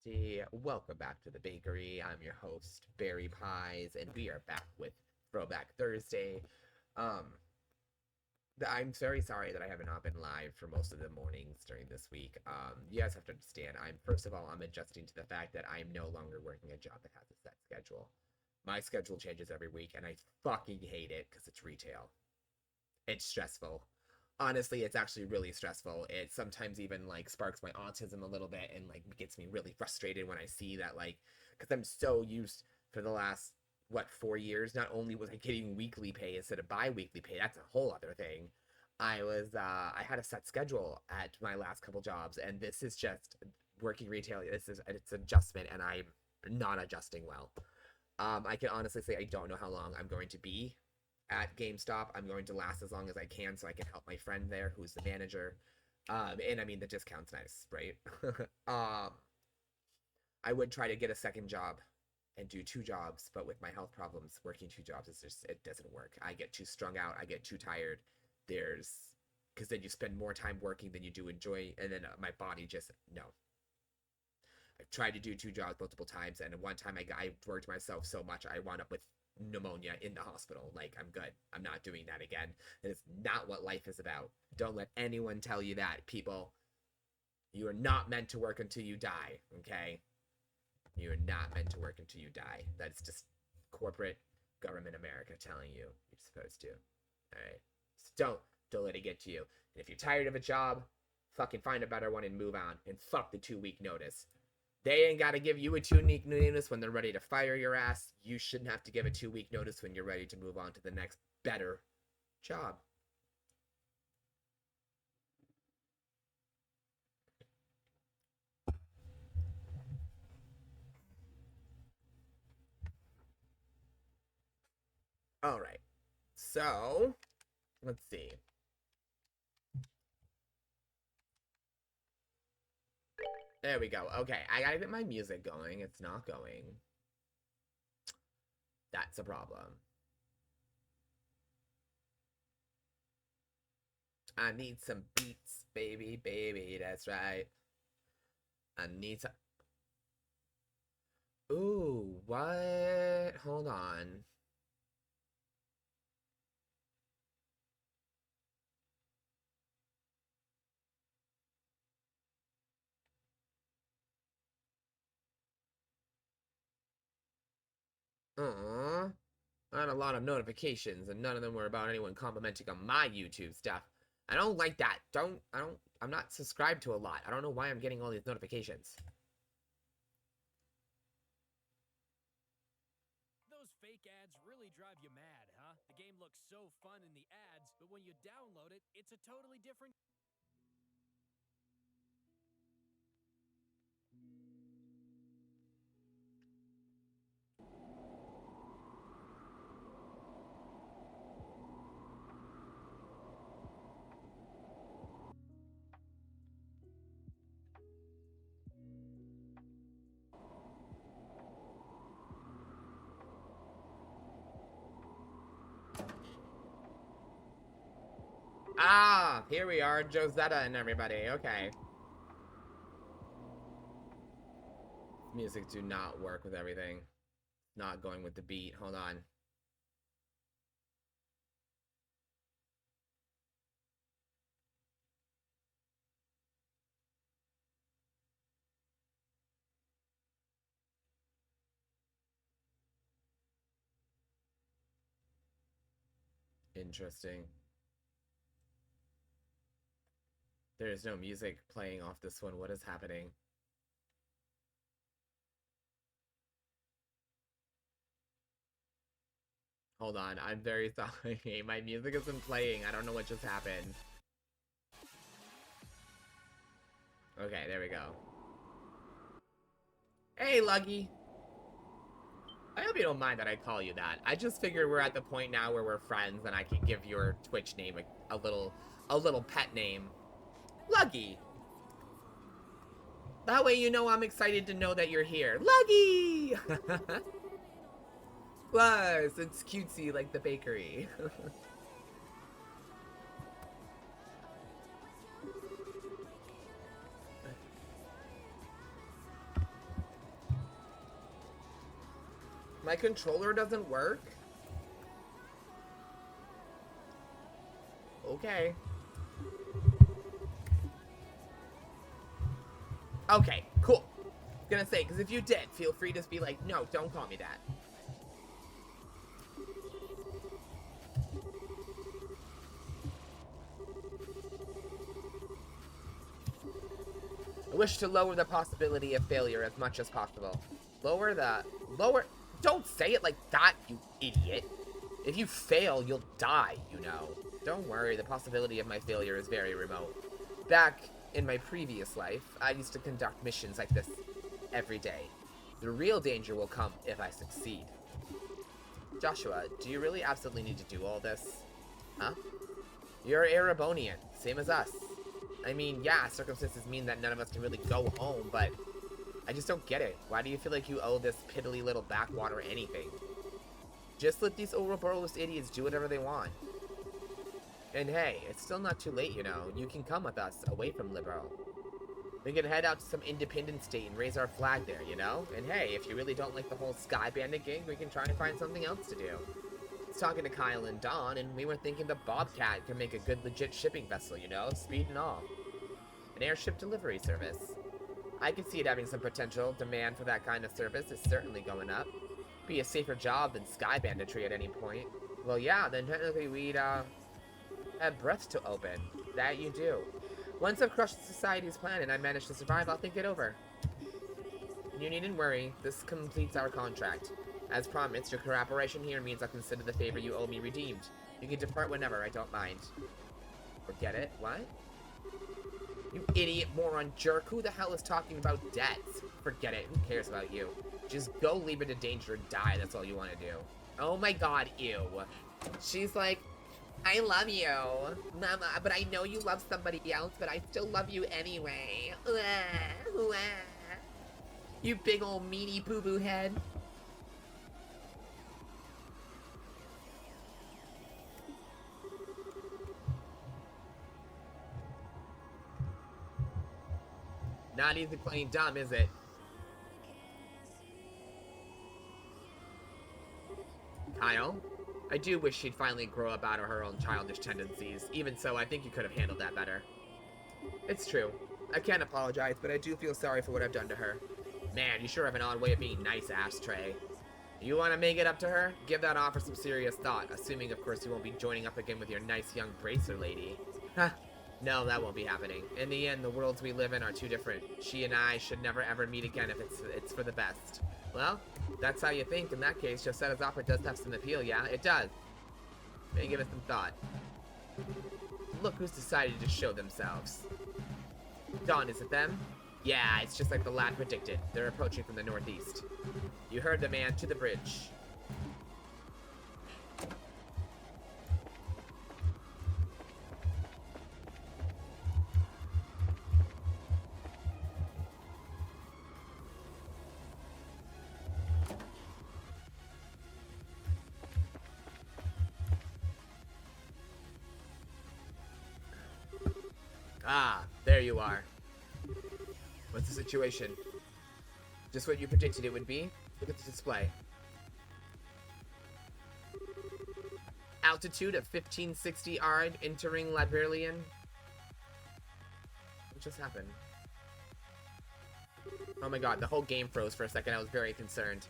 everybody. Welcome back to the bakery. I'm your host, Berry Pies, and we are back with Throwback Thursday. Um, I'm very sorry that I have not been live for most of the mornings during this week. You guys have to understand. First of all, I'm adjusting to the fact that I'm no longer working a job that has a set schedule. My schedule changes every week, and I fucking hate it because it's retail. It's stressful. Honestly, it's actually really stressful. It sometimes even like sparks my autism a little bit and like gets me really frustrated when I see that, like, because I'm so used for the last what 4 years. Not only was I getting weekly pay instead of bi-weekly pay, that's a whole other thing. I had a set schedule at my last couple jobs, and this is just working retail. It's adjustment, and I'm not adjusting well. I can honestly say I don't know how long I'm going to be at GameStop. I'm going to last as long as I can so I can help my friend there who's the manager. And I mean, the discount's nice, right? um, I would try to get a second job and do two jobs, but with my health problems, working two jobs is just, it doesn't work. I get too strung out. I get too tired. There's, because then you spend more time working than you do enjoy, and then my body just, no. I've tried to do two jobs multiple times, and one time I worked myself so much I wound up with pneumonia in the hospital. Like, I'm good. I'm not doing that again. That is not what life is about. Don't let anyone tell you that, people. You are not meant to work until you die, okay? You are not meant to work until you die. That's just corporate government America telling you you're supposed to. Alright? So don't let it get to you. And if you're tired of a job, fucking find a better one and move on. And fuck the 2-week notice. They ain't got to give you a 2-week notice when they're ready to fire your ass. You shouldn't have to give a 2-week notice when you're ready to move on to the next better job. All right. So, let's see. There we go. Okay, I gotta get my music going. It's not going. That's a problem. I need some beats, baby, baby. That's right. I need some. Ooh, what? Hold on. Aww. I had a lot of notifications, and none of them were about anyone commenting on my YouTube stuff. I don't like that. I'm not subscribed to a lot. I don't know why I'm getting all these notifications. Those fake ads really drive you mad, huh? The game looks so fun in the ads, but when you download it, it's a totally different. Ah, here we are, Josetta and everybody. Okay. Music do not work with everything. Not going with the beat. Hold on. Interesting. There's no music playing off this one. What is happening? Hold on. I'm very sorry. My music isn't playing. I don't know what just happened. Okay, there we go. Hey, Luggy. I hope you don't mind that I call you that. I just figured we're at the point now where we're friends and I can give your Twitch name a little pet name. Luggy. That way you know I'm excited to know that you're here. Luggy! Plus, it's cutesy like the bakery. My controller doesn't work? Okay. Okay, cool. Gonna say, because if you did, feel free to just be like, no, don't call me that. I wish to lower the possibility of failure as much as possible. Lower. Don't say it like that, you idiot. If you fail, you'll die, you know. Don't worry, the possibility of my failure is very remote. Back in my previous life, I used to conduct missions like this every day. The real danger will come if I succeed. Joshua, do you really absolutely need to do all this? Huh? You're Erebonian, same as us. I mean, yeah, circumstances mean that none of us can really go home, but I just don't get it. Why do you feel like you owe this piddly little backwater anything? Just let these Ouroboros idiots do whatever they want. And hey, it's still not too late, you know. You can come with us, away from Liberal. We can head out to some independent state and raise our flag there, you know? And hey, if you really don't like the whole Sky Bandit gig, we can try and find something else to do. I was talking to Kyle and Dawn, and we were thinking the Bobcat could make a good legit shipping vessel, you know? Speed and all. An airship delivery service. I could see it having some potential. Demand for that kind of service is certainly going up. Be a safer job than Sky Banditry at any point. Well, yeah, then technically we'd, have breaths to open. That you do. Once I've crushed society's plan and I manage to survive, I'll think it over. You needn't worry. This completes our contract. As promised, your cooperation here means I'll consider the favor you owe me redeemed. You can depart whenever, I don't mind. Forget it? What? You idiot, moron, jerk. Who the hell is talking about debts? Forget it. Who cares about you? Just go leave it to danger and die. That's all you want to do. Oh my god, ew. She's like, I love you, Mama, but I know you love somebody else, but I still love you anyway. You big old meanie boo-boo head. Not easy playing dumb, is it? Kyle? I do wish she'd finally grow up out of her own childish tendencies. Even so, I think you could have handled that better. It's true. I can't apologize, but I do feel sorry for what I've done to her. Man, you sure have an odd way of being nice, Ashtray. You want to make it up to her? Give that offer some serious thought, assuming, of course, you won't be joining up again with your nice young bracer lady. Huh. No, that won't be happening. In the end, the worlds we live in are too different. She and I should never ever meet again if it's for the best. Well, that's how you think. In that case, Josetta's offer does have some appeal, yeah? It does. May give it some thought. Look who's decided to show themselves. Dawn, is it them? Yeah, it's just like the lad predicted. They're approaching from the northeast. You heard the man. To the bridge. Ah, there you are. What's the situation? Just what you predicted it would be? Look at the display. Altitude of 1560 Ard, entering Liberlian. What just happened? Oh my god, the whole game froze for a second. I was very concerned.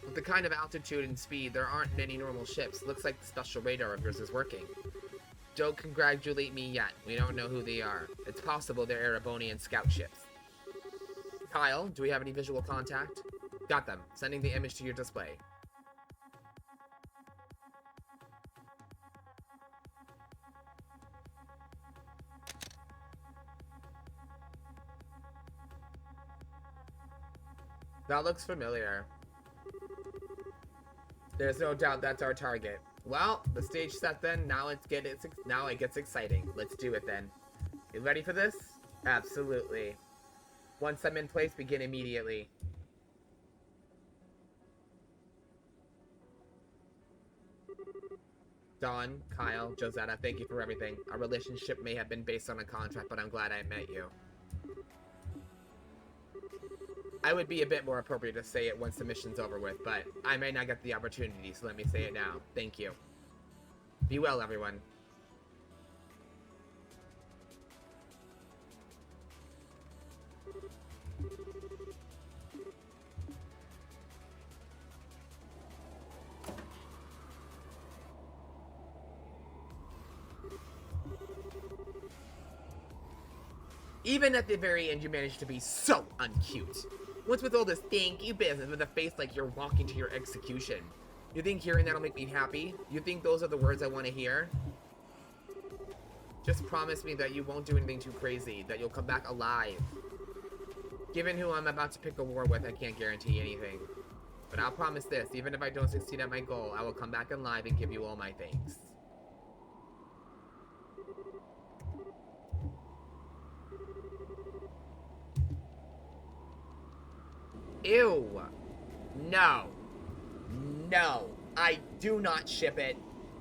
With the kind of altitude and speed, there aren't any normal ships. Looks like the special radar of yours is working. Don't congratulate me yet. We don't know who they are. It's possible they're Erebonian scout ships. Kyle, do we have any visual contact? Got them. Sending the image to your display. That looks familiar. There's no doubt that's our target. Well, the stage set then. Now it gets exciting. Let's do it then. You ready for this? Absolutely. Once I'm in place, begin immediately. Dawn, Kyle, Josetta, thank you for everything. Our relationship may have been based on a contract, but I'm glad I met you. I would be a bit more appropriate to say it once the mission's over with, but I may not get the opportunity, so let me say it now. Thank you. Be well, everyone. Even at the very end, you managed to be so uncute. What's with all this thank you business with a face like you're walking to your execution? You think hearing that'll make me happy? You think those are the words I want to hear? Just promise me that you won't do anything too crazy, that you'll come back alive. Given who I'm about to pick a war with, I can't guarantee anything. But I'll promise this, even if I don't succeed at my goal, I will come back alive and give you all my thanks. Ew. No. No. I do not ship it.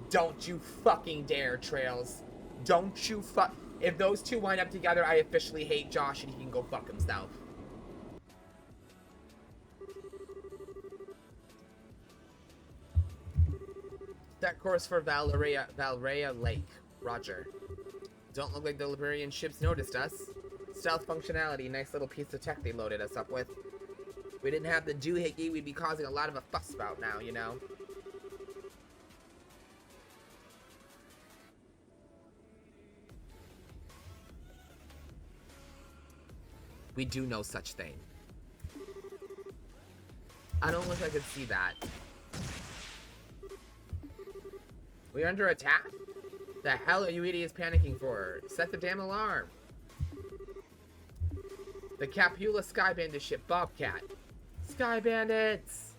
Don't you fucking dare, Trails. Don't you fuck... If those two wind up together, I officially hate Josh and he can go fuck himself. That course for Valeria Lake. Roger. Don't look like the Liberian ships noticed us. Stealth functionality, nice little piece of tech they loaded us up with. If we didn't have the doohickey, we'd be causing a lot of a fuss about now, you know? We do no such thing. I don't wish I could see that. We're under attack? The hell are you idiots panicking for? Set the damn alarm. The Capula Sky Bandit ship, Bobcat. Sky Bandits!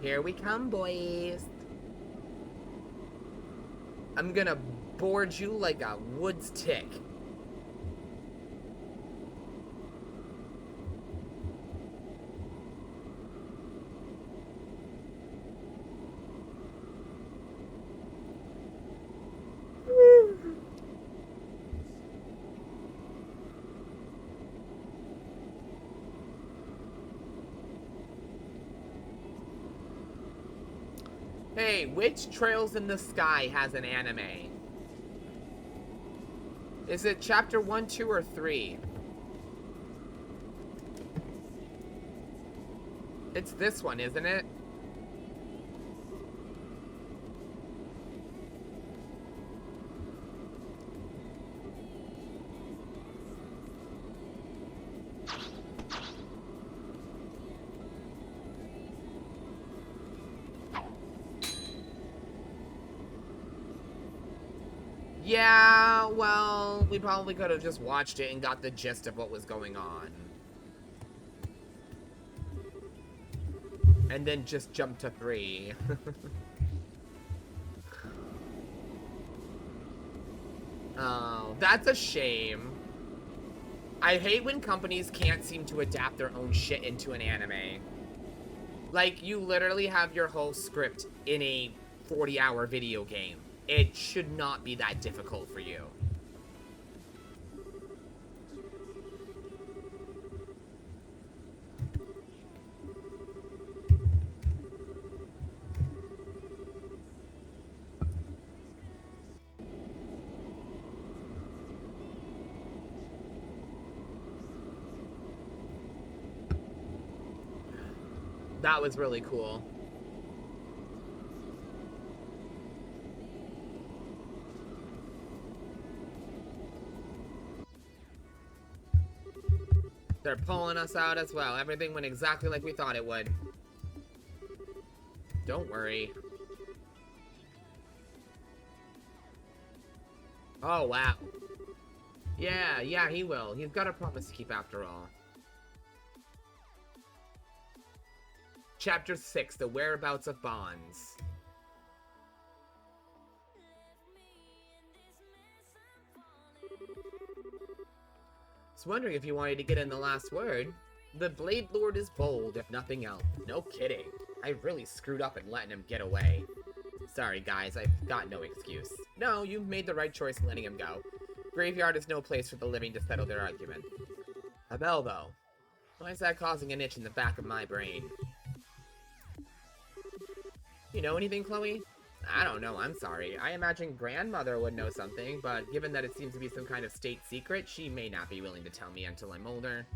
Here we come, boys. I'm gonna board you like a woods tick. Hey, which Trails in the Sky has an anime? Is it chapter 1, 2, or 3? It's this one, isn't it? Yeah, well, we probably could have just watched it and got the gist of what was going on. And then just jump to 3. Oh, that's a shame. I hate when companies can't seem to adapt their own shit into an anime. Like, you literally have your whole script in a 40-hour video game. It should not be that difficult for you. That was really cool. They're pulling us out as well. Everything went exactly like we thought it would. Don't worry. Oh, wow. Yeah, he will. He's got a promise to keep after all. Chapter 6, The Whereabouts of Bonds. I was wondering if you wanted to get in the last word. The Blade Lord is bold, if nothing else. No kidding. I really screwed up in letting him get away. Sorry, guys, I've got no excuse. No, you made the right choice in letting him go. Graveyard is no place for the living to settle their argument. Hamel, though. Why is that causing an itch in the back of my brain? You know anything, Chloe? I don't know, I'm sorry. I imagine grandmother would know something, but given that it seems to be some kind of state secret, she may not be willing to tell me until I'm older.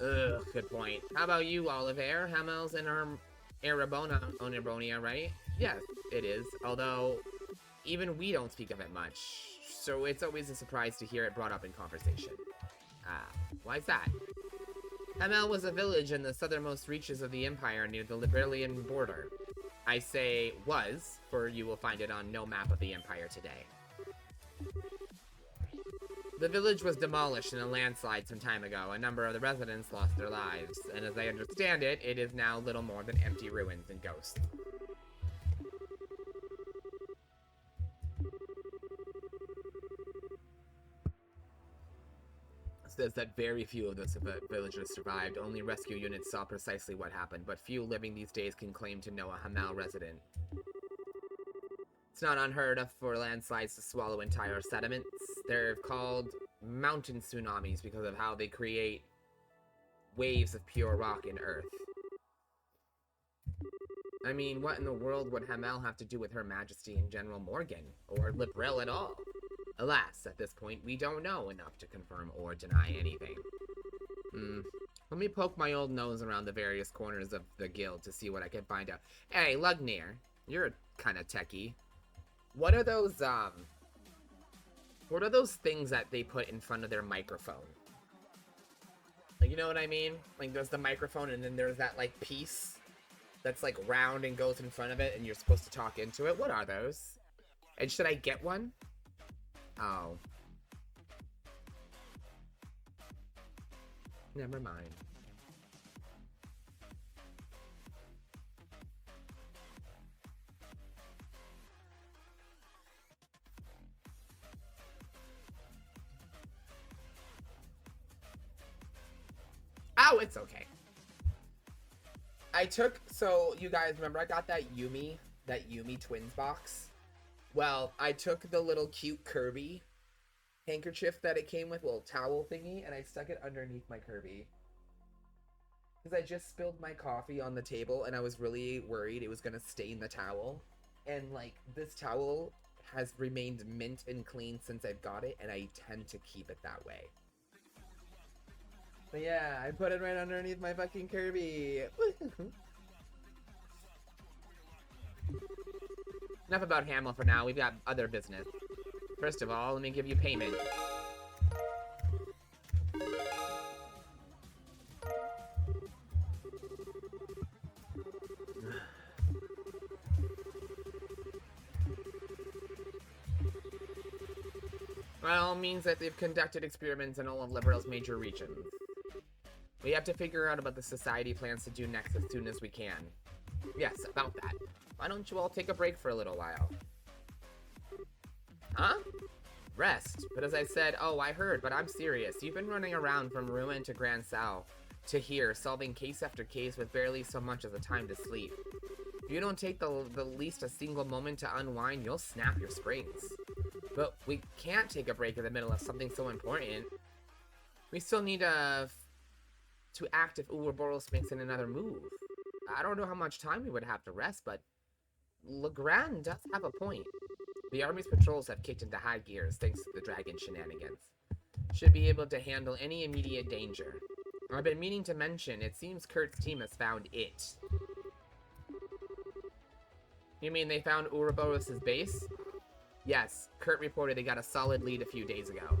Ugh, good point. How about you, Oliver? Hamel's in her Onabonia, right? Yes, it is. Although, even we don't speak of it much. So it's always a surprise to hear it brought up in conversation. Ah, why's that? Hamel was a village in the southernmost reaches of the Empire near the Liberalian border. I say was, for you will find it on no map of the Empire today. The village was demolished in a landslide some time ago. A number of the residents lost their lives, and as I understand it, it is now little more than empty ruins and ghosts. Says that very few of the villagers survived. Only rescue units saw precisely what happened, but few living these days can claim to know a Hamel resident. It's not unheard of for landslides to swallow entire sediments. They're called mountain tsunamis because of how they create waves of pure rock and earth. I mean, what in the world would Hamel have to do with Her Majesty and General Morgan, or Librel at all? Alas, at this point, we don't know enough to confirm or deny anything. Let me poke my old nose around the various corners of the guild to see what I can find out. Hey, Lugnir, you're kind of techie. What are those things that they put in front of their microphone? Like, you know what I mean? Like, there's the microphone, and then there's that, like, piece that's, like, round and goes in front of it, and you're supposed to talk into it. What are those? And should I get one? Oh. Never mind. Oh, it's okay. So you guys remember I got that Yumi twins box? Well, I took the little cute Kirby handkerchief that it came with, little towel thingy, and I stuck it underneath my Kirby. Because I just spilled my coffee on the table, and I was really worried it was going to stain the towel. And, like, this towel has remained mint and clean since I've got it, and I tend to keep it that way. But yeah, I put it right underneath my fucking Kirby. Enough about Hamel for now. We've got other business. First of all, let me give you payment. Well, means that they've conducted experiments in all of Liberal's major regions. We have to figure out about the society plans to do next as soon as we can. Yes, about that. Why don't you all take a break for a little while? Huh? Rest. But as I said, oh, I heard, but I'm serious. You've been running around from Ruin to Grand Sal to here, solving case after case with barely so much as a time to sleep. If you don't take the least a single moment to unwind, you'll snap your springs. But we can't take a break in the middle of something so important. We still need to act if Ouroboros makes another move. I don't know how much time we would have to rest, but Legrand does have a point. The army's patrols have kicked into high gears thanks to the dragon shenanigans. Should be able to handle any immediate danger. I've been meaning to mention, it seems Kurt's team has found it. You mean they found Ouroboros' base? Yes, Kurt reported they got a solid lead a few days ago.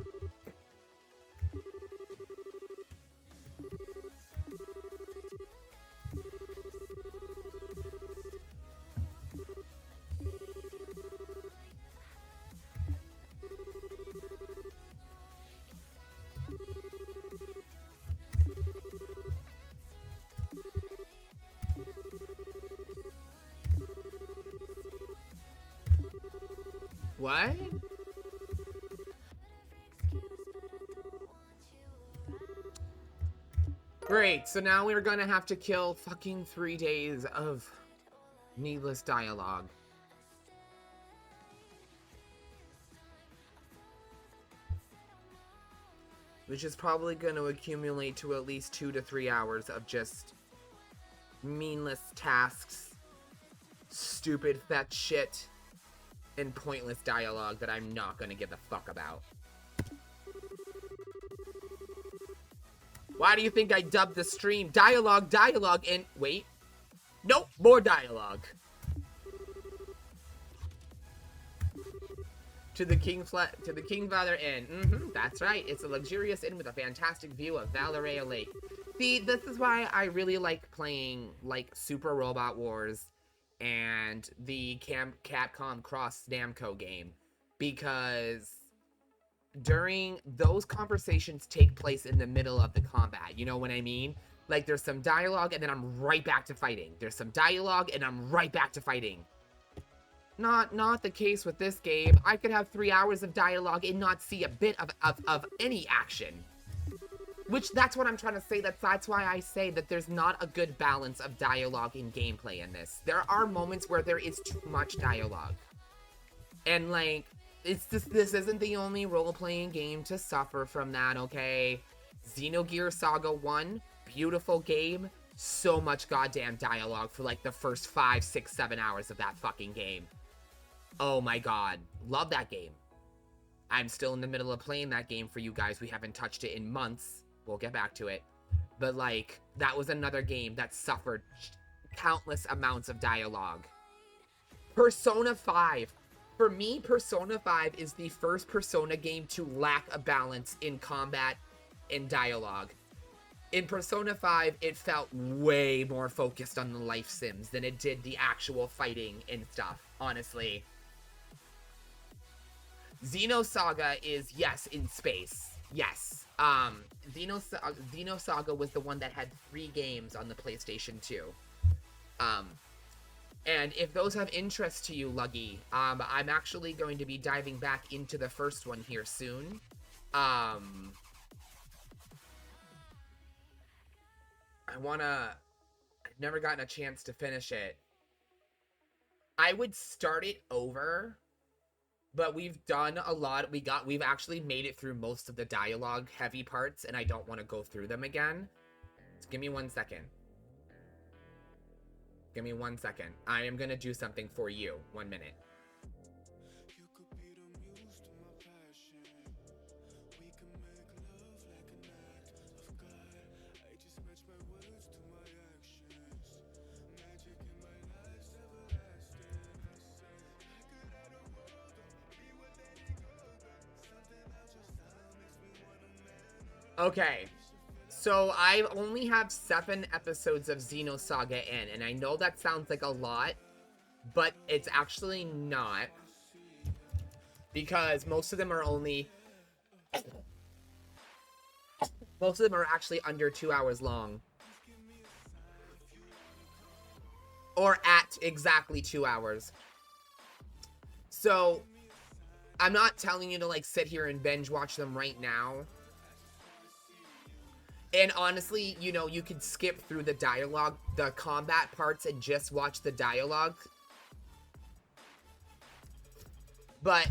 What? Great, so now we're gonna have to kill fucking 3 days of needless dialogue. which is probably going to accumulate to at least 2 to 3 hours of just meaningless tasks, stupid fetch shit, and pointless dialogue that I'm not going to give a fuck about. Why do you think I dubbed the stream dialogue, and wait. Nope, more dialogue. To the Kingfather Inn. That's right. It's a luxurious inn with a fantastic view of Valeria Lake. See, this is why I really like playing like Super Robot Wars and the Capcom Cross Namco game, because during those conversations take place in the middle of the combat. You know what I mean? Like, there's some dialogue and then I'm right back to fighting. There's some dialogue and I'm right back to fighting. Not the case with this game. I could have 3 hours of dialogue and not see a bit of any action. Which, that's what I'm trying to say. That's why I say that there's not a good balance of dialogue and gameplay in this. There are moments where there is too much dialogue. And, like, it's just, this isn't the only role-playing game to suffer from that, okay? Xenogears Saga 1, beautiful game, so much goddamn dialogue for like the first 5, 6, 7 hours of that fucking game. Oh my god, love that game. I'm still in the middle of playing that game for you guys. We haven't touched it in months. We'll get back to it. But like, that was another game that suffered countless amounts of dialogue. Persona 5. For me, Persona 5 is the first Persona game to lack a balance in combat and dialogue. In Persona 5, it felt way more focused on the life sims than it did the actual fighting and stuff, honestly. Xenosaga is, yes, in space. Yes. Xenosaga was the one that had 3 games on the PlayStation 2. And if those have interest to you, Luggy, I'm actually going to be diving back into the first one here soon. I've never gotten a chance to finish it. I would start it over, but we've done a lot. We've actually made it through most of the dialogue heavy parts, and I don't want to go through them again. Just give me 1 second. Give me 1 second. I am gonna do something for you. 1 minute. Okay, so I only have 7 episodes of Xenosaga in, and I know that sounds like a lot, but it's actually not, because most of them are actually under 2 hours long, or at exactly 2 hours. So I'm not telling you to like sit here and binge watch them right now. And honestly, you know, you could skip through the dialogue, the combat parts, and just watch the dialogue. But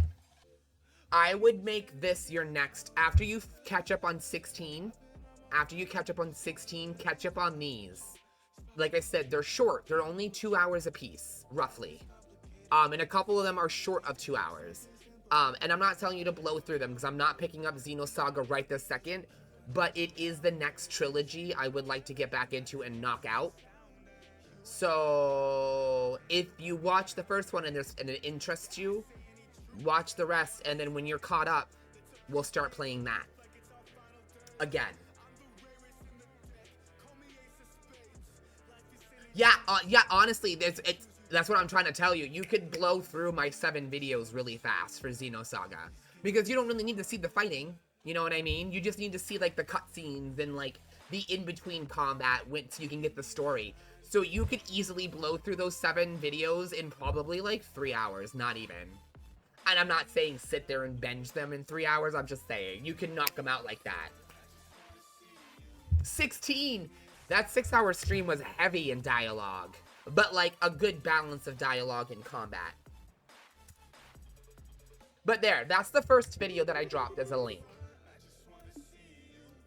I would make this your next, after you catch up on 16, catch up on these. Like I said, they're short. They're only 2 hours apiece, roughly. And a couple of them are short of 2 hours. And I'm not telling you to blow through them, because I'm not picking up Xenosaga right this second. But it is the next trilogy I would like to get back into and knock out. So if you watch the first one and it interests you, watch the rest, and then when you're caught up, we'll start playing that again. Yeah, honestly, that's what I'm trying to tell you. You could blow through my 7 videos really fast for Xenosaga, because you don't really need to see the fighting. You know what I mean? You just need to see, like, the cutscenes and, like, the in-between combat so you can get the story. So you could easily blow through those 7 videos in probably, like, 3 hours, not even. And I'm not saying sit there and binge them in 3 hours, I'm just saying, you can knock them out like that. 16! That 6-hour stream was heavy in dialogue, but, like, a good balance of dialogue and combat. But there, that's the first video that I dropped as a link.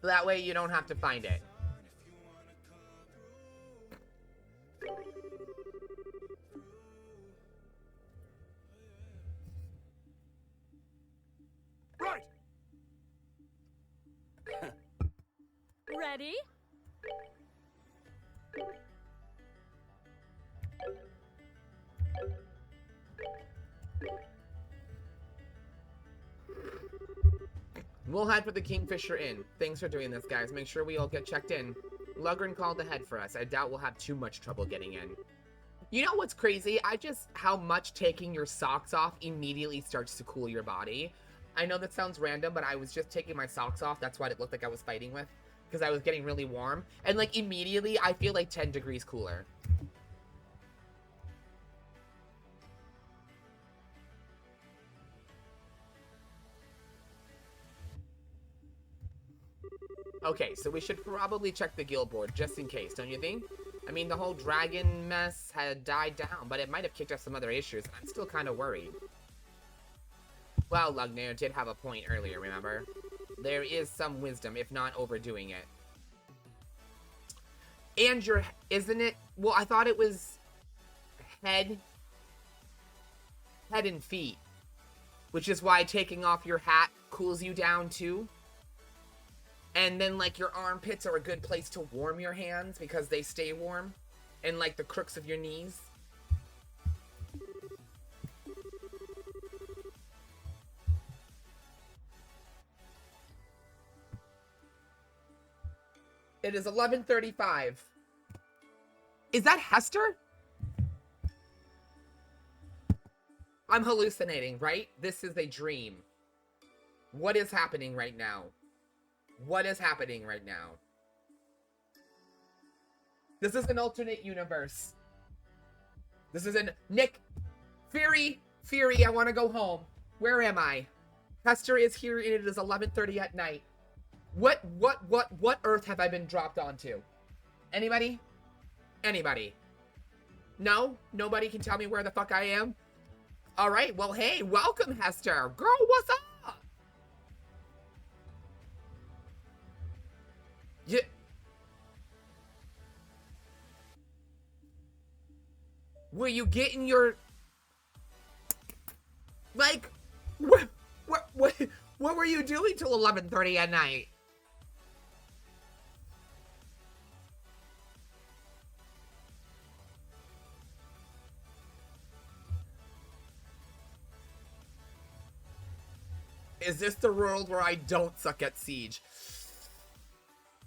That way you don't have to find it. Right. Ready? We'll head for the Kingfisher Inn. Thanks for doing this, guys. Make sure we all get checked in. Lugren called ahead for us. I doubt we'll have too much trouble getting in. You know what's crazy? How much taking your socks off immediately starts to cool your body. I know that sounds random, but I was just taking my socks off. That's what it looked like I was fighting with. Because I was getting really warm. And like immediately, I feel like 10 degrees cooler. Okay, so we should probably check the guild board just in case, don't you think? I mean, the whole dragon mess had died down, but it might have kicked up some other issues. I'm still kind of worried. Well, Lugner did have a point earlier, remember? There is some wisdom, if not overdoing it. And isn't it? Well, I thought it was head and feet, which is why taking off your hat cools you down too. And then, like, your armpits are a good place to warm your hands because they stay warm. And, like, the crooks of your knees. It is 11:35. Is that Hester? I'm hallucinating, right? This is a dream. What is happening right now? What is happening right now? This is an alternate universe. This is an Nick. Fury, I want to go home. Where am I? Hester is here and it is 11:30 at night. What Earth have I been dropped onto? Anybody? Anybody? No? Nobody can tell me where the fuck I am? Alright, well, hey, welcome, Hester. Girl, what's up? Yeah. Were you getting your... Like, what were you doing till 11:30 at night? Is this the world where I don't suck at Siege?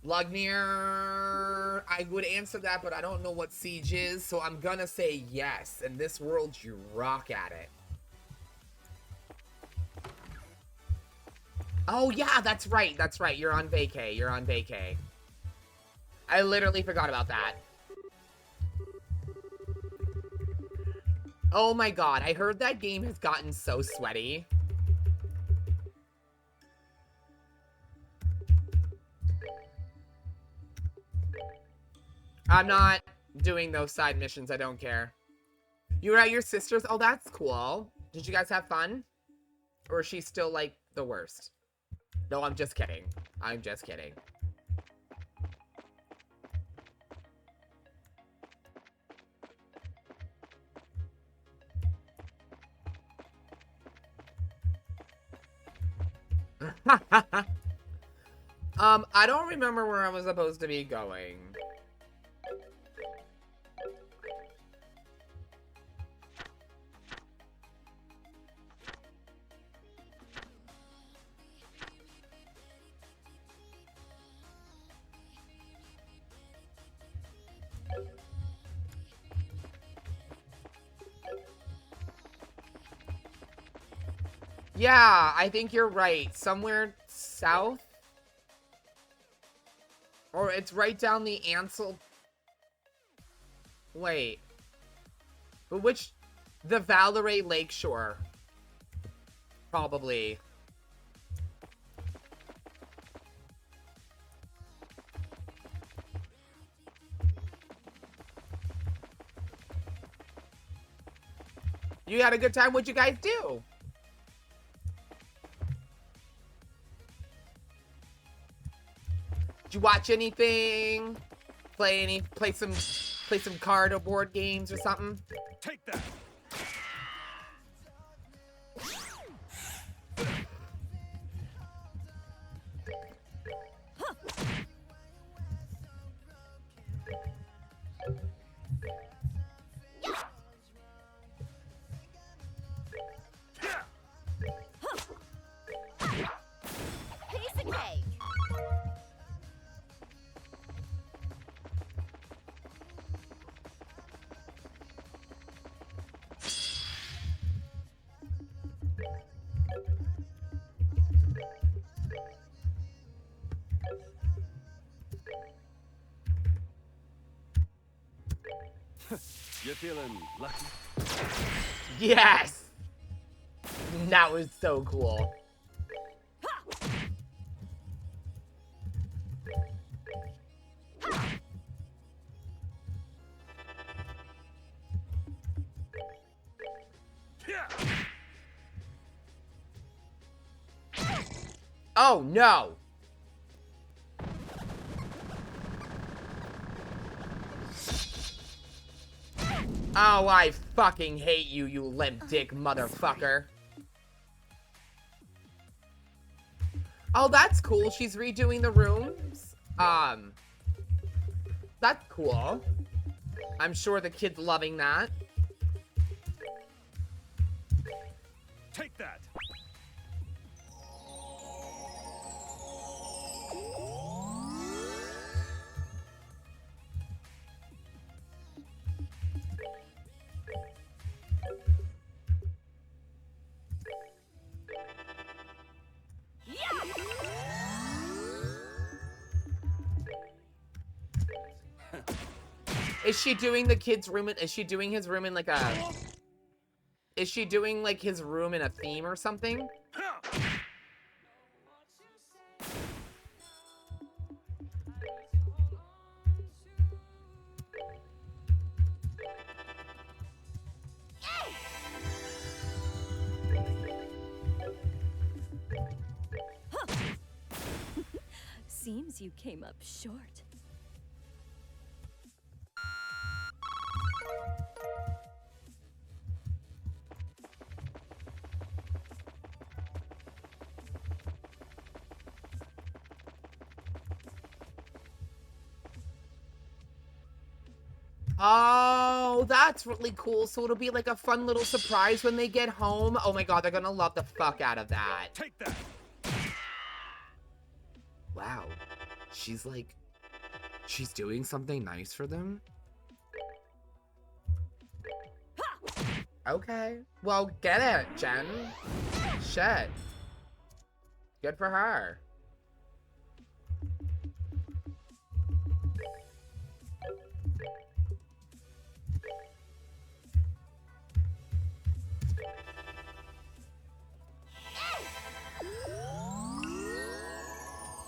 Lugnir, I would answer that, but I don't know what Siege is, so I'm gonna say yes. In this world, you rock at it. Oh, yeah, that's right. That's right. You're on vacay. You're on vacay. I literally forgot about that. Oh my god, I heard that game has gotten so sweaty. I'm not doing those side missions. I don't care. You were at your sister's? Oh, that's cool. Did you guys have fun? Or is she still, like, the worst? No, I'm just kidding. I'm just kidding. I don't remember where I was supposed to be going. Yeah, I think you're right. Somewhere south? Or it's right down the Ansel... Wait. But which... The Valerie Lakeshore. Probably. You had a good time? What'd you guys do? Did you watch anything? Play some card or board games or something? Take that. Piece of cake. You feeling lucky? Yes! That was so cool. Oh no! Oh, I fucking hate you, you limp dick motherfucker. Oh, that's cool. She's redoing the rooms. That's cool. I'm sure the kid's loving that. Take that. Is she doing the kid's room? Is she doing his room in like a... Is she doing like his room in a theme or something? Seems you came up short. Oh, that's really cool. So it'll be like a fun little surprise when they get home. Oh my god, they're gonna love the fuck out of that. Take that. Wow. She's like... She's doing something nice for them? Okay. Well, get it, Jen. Shit. Good for her.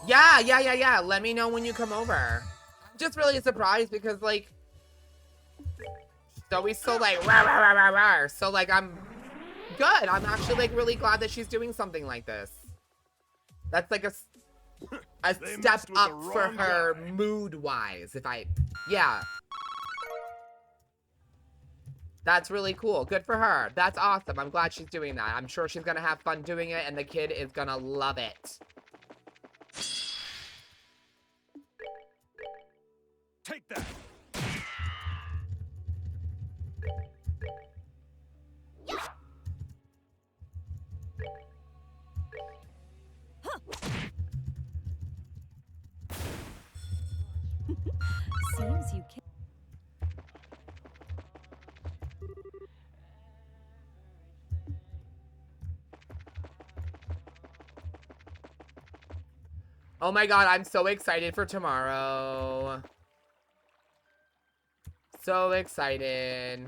Yeah. Let me know when you come over. I'm just really surprised because, like, so he's so like, rah, rah, rah, rah, rah. So, like, I'm good. I'm actually, like, really glad that she's doing something like this. That's, like, a step up for her mood-wise, yeah. That's really cool. Good for her. That's awesome. I'm glad she's doing that. I'm sure she's gonna have fun doing it, and the kid is gonna love it. Take that. Seems you came. Oh my god, I'm so excited for tomorrow. So excited.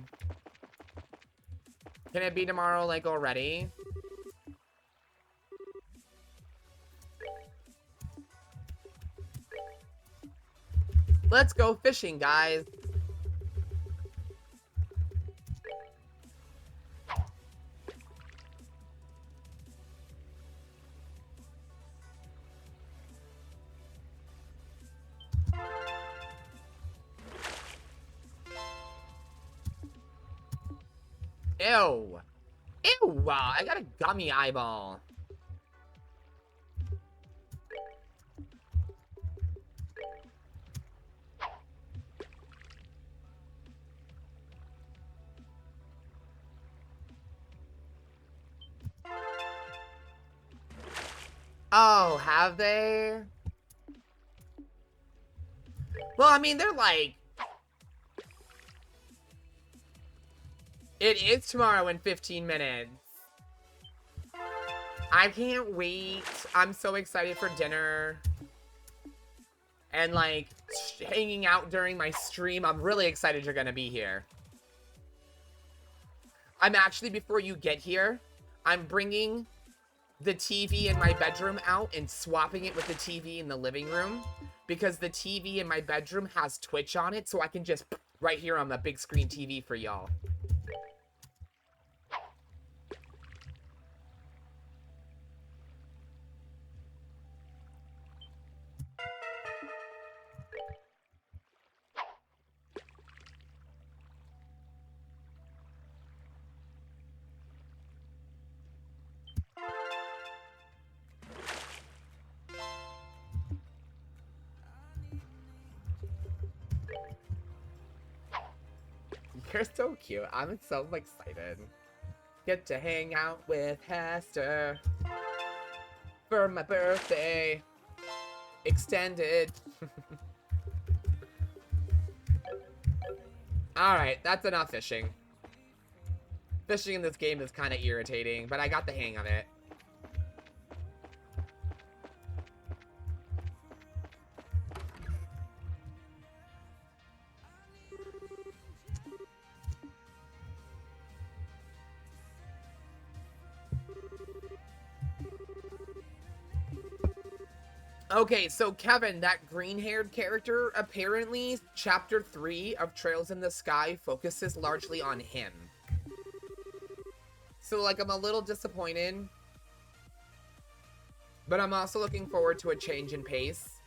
Can it be tomorrow, like, already? Let's go fishing, guys. Ew. Ew, I got a gummy eyeball. Oh, have they? Well, I mean, they're like... It is tomorrow in 15 minutes. I can't wait. I'm so excited for dinner. And, like, hanging out during my stream. I'm really excited you're gonna be here. I'm actually, before you get here, I'm bringing the TV in my bedroom out and swapping it with the TV in the living room. Because the TV in my bedroom has Twitch on it, so I can just right here on the big screen TV for y'all. You're so cute. I'm so excited. Get to hang out with Hester for my birthday. Extended. Alright, that's enough fishing. Fishing in this game is kind of irritating, but I got the hang of it. Okay, so Kevin, that green-haired character, apparently Chapter 3 of Trails in the Sky focuses largely on him. So, like, I'm a little disappointed. But I'm also looking forward to a change in pace.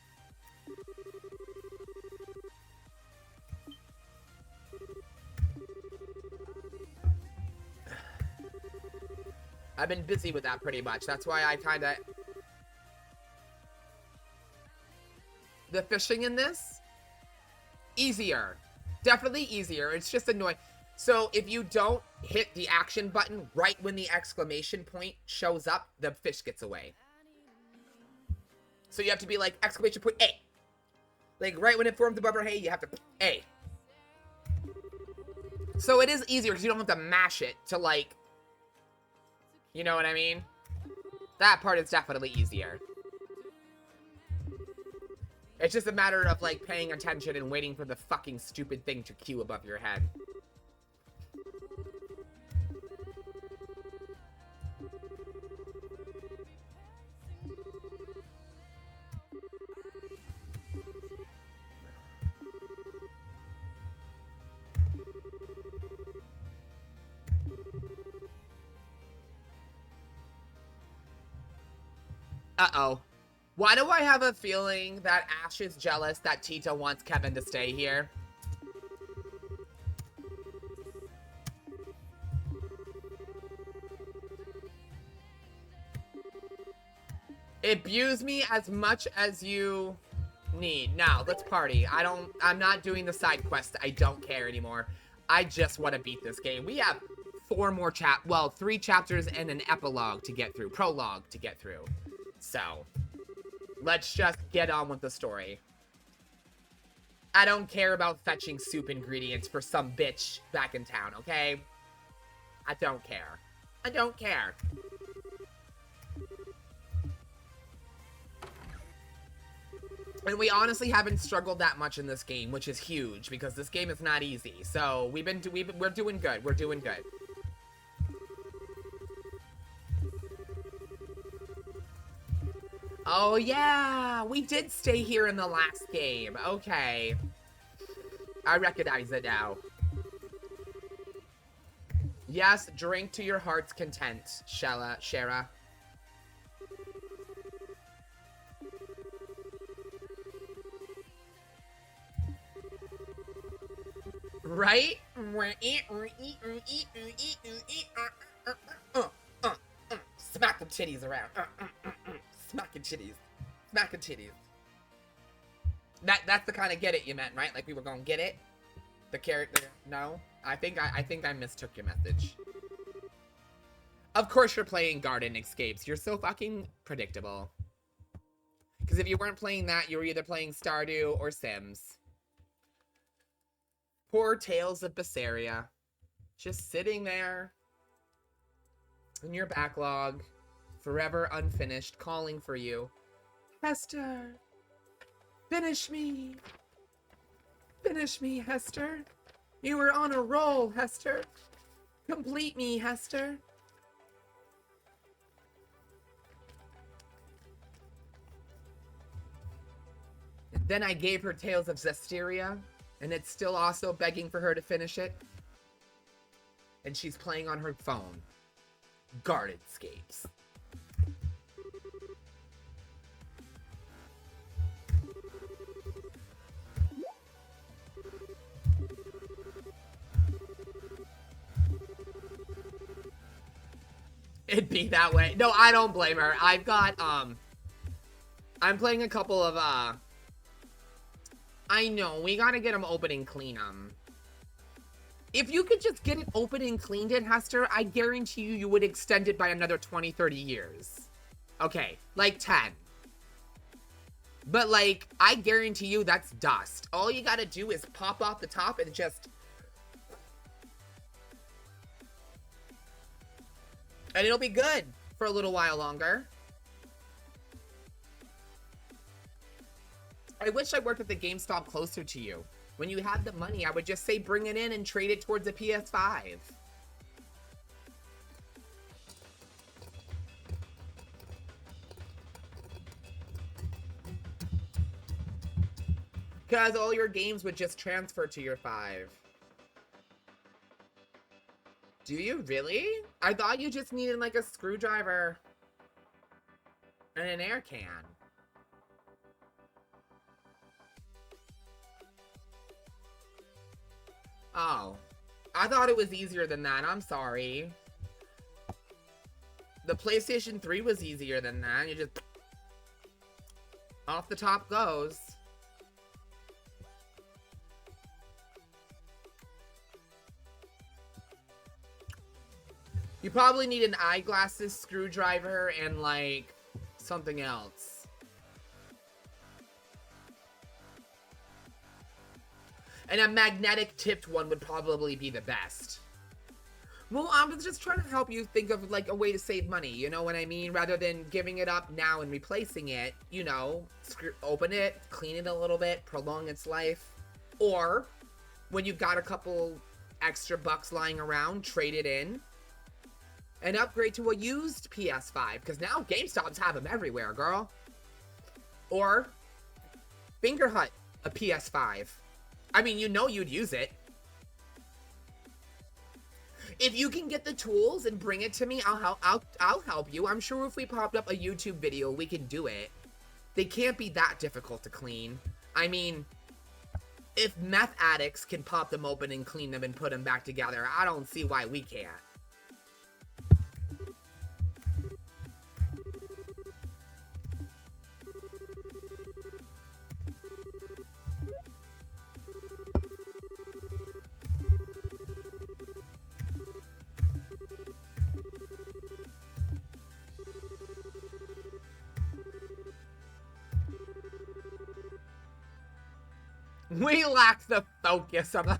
I've been busy with that pretty much. That's why I kind of... The fishing in this, easier. Definitely easier. It's just annoying. So if you don't hit the action button right when the exclamation point shows up, the fish gets away. So you have to be like, exclamation point A. Like right when it forms above her, hey, you have to A. So it is easier because you don't have to mash it to like, you know what I mean? That part is definitely easier. It's just a matter of, like, paying attention and waiting for the fucking stupid thing to queue above your head. Uh-oh. Why do I have a feeling that Ash is jealous that Tita wants Kevin to stay here? Abuse me as much as you need. Now, let's party. I'm not doing the side quest. I don't care anymore. I just want to beat this game. We have 3 chapters and an epilogue to get through. Prologue to get through. So... let's just get on with the story. I don't care about fetching soup ingredients for some bitch back in town, okay? I don't care. I don't care. And we honestly haven't struggled that much in this game, which is huge, because this game is not easy. So, we're doing good. We're doing good. Oh, yeah! We did stay here in the last game. Okay. I recognize it now. Yes, drink to your heart's content, Shara. Right? Smack them titties around. Smacking titties. Smacking titties. That's the kind of get it you meant, right? Like we were gonna get it? The character? No? I think I mistook your message. Of course you're playing Garden Escapes. You're so fucking predictable. Because if you weren't playing that, you were either playing Stardew or Sims. Poor Tales of Berseria. Just sitting there in your backlog, forever unfinished, calling for you. Hester! Finish me! Finish me, Hester! You were on a roll, Hester! Complete me, Hester! Then I gave her Tales of Zestiria, and it's still also begging for her to finish it. And she's playing on her phone. Gardenscapes. It'd be that way. No, I don't blame her. I've got, I'm playing a couple of, I know, we gotta get them open and clean them. If you could just get it open and cleaned in, Hester, I guarantee you, you would extend it by another 20, 30 years. Okay, like 10. But, like, I guarantee you that's dust. All you gotta do is pop off the top and just... And it'll be good for a little while longer. I wish I worked at the GameStop closer to you. When you had the money, I would just say bring it in and trade it towards a PS5. Because all your games would just transfer to your 5. Do you really? I thought you just needed like a screwdriver and an air can. Oh, I thought it was easier than that. I'm sorry. The PlayStation 3 was easier than that. You just... off the top goes. You probably need an eyeglasses screwdriver and, like, something else. And a magnetic tipped one would probably be the best. Well, I'm just trying to help you think of, like, a way to save money, you know what I mean? Rather than giving it up now and replacing it, you know, open it, clean it a little bit, prolong its life. Or, when you've got a couple extra bucks lying around, trade it in. And upgrade to a used PS5, because now GameStops have them everywhere, girl. Or, Fingerhut a PS5. I mean, you know you'd use it. If you can get the tools and bring it to me, I'll help you. I'm sure if we popped up a YouTube video, we can do it. They can't be that difficult to clean. I mean, if meth addicts can pop them open and clean them and put them back together, I don't see why we can't. We lack the focus of a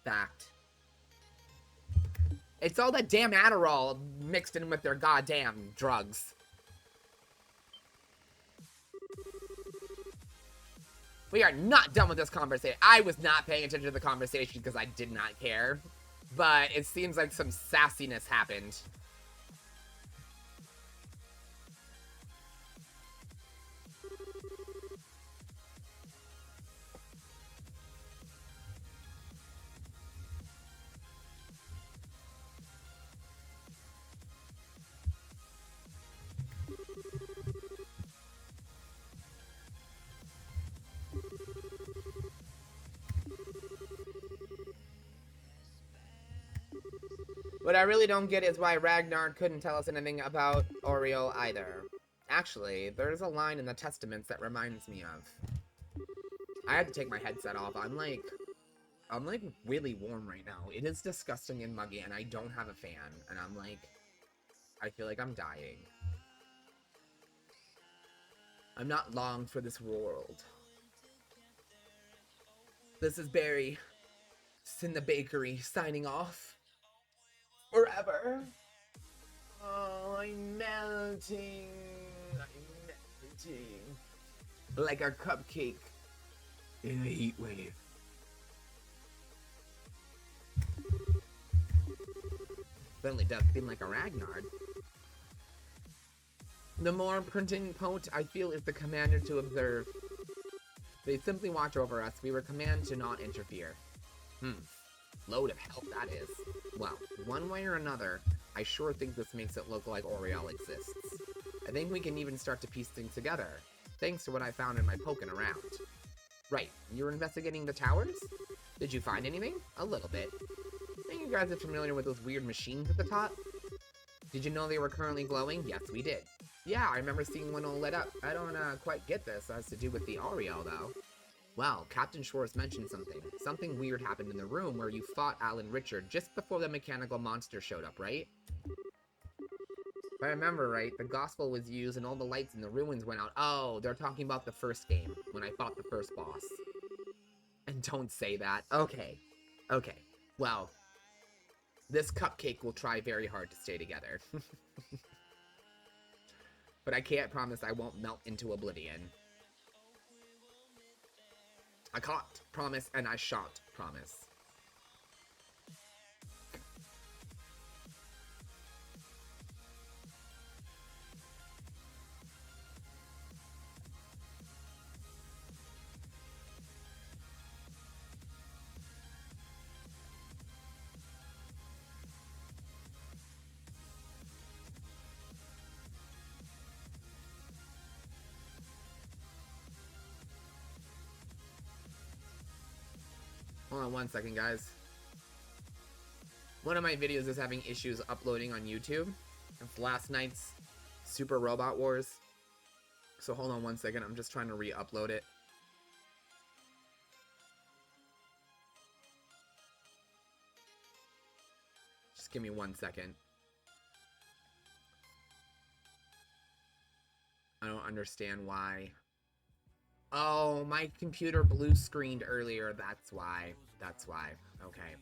fact. It's all that damn Adderall mixed in with their goddamn drugs. We are not done with this conversation. I was not paying attention to the conversation because I did not care. But it seems like some sassiness happened. What I really don't get is why Ragnar couldn't tell us anything about Oriel either. Actually, there's a line in the Testaments that reminds me of. I had to take my headset off. I'm like really warm right now. It is disgusting and muggy, and I don't have a fan. And I'm like, I feel like I'm dying. I'm not long for this world. This is Barry. It's in the bakery, signing off. Forever. Oh, I'm melting. I'm melting. Like our cupcake in a heat wave. Certainly does seem like a Ragnar. The more printing pote I feel is the commander to observe. They simply watch over us. We were commanded to not interfere. Load of help that is. Well, one way or another, I sure think this makes it look like Oriel exists. I think we can even start to piece things together, thanks to what I found in my poking around. Right, you were investigating the towers? Did you find anything? A little bit. I think you guys are familiar with those weird machines at the top? Did you know they were currently glowing? Yes, we did. Yeah, I remember seeing one all lit up. I don't quite get this as to do with the Oriel, though. Well, Captain Schwartz mentioned something. Something weird happened in the room where you fought Alan Richard just before the mechanical monster showed up, right? If I remember right, the gospel was used and all the lights in the ruins went out. Oh, they're talking about the first game, when I fought the first boss. And don't say that. Okay. Okay. Well, this cupcake will try very hard to stay together. But I can't promise I won't melt into oblivion. I can't promise, and I shan't promise. Hold on one second, guys. One of my videos is having issues uploading on YouTube. It's last night's Super Robot Wars. So hold on one second, I'm just trying to re-upload it. Just give me 1 second. I don't understand why. Oh, my computer blue screened earlier. That's why. That's why. Okay.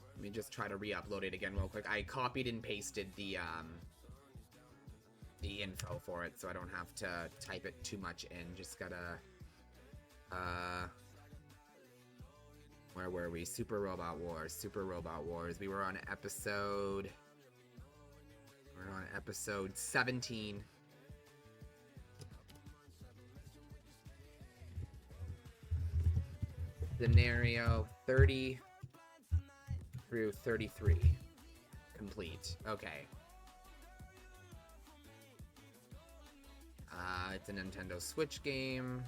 Let me just try to re-upload it again real quick. I copied and pasted the info for it, so I don't have to type it too much in. Just gotta, where were we? Super Robot Wars. Super Robot Wars. We were on episode 17. Scenario 30 through 33 complete. Okay. It's a Nintendo Switch game.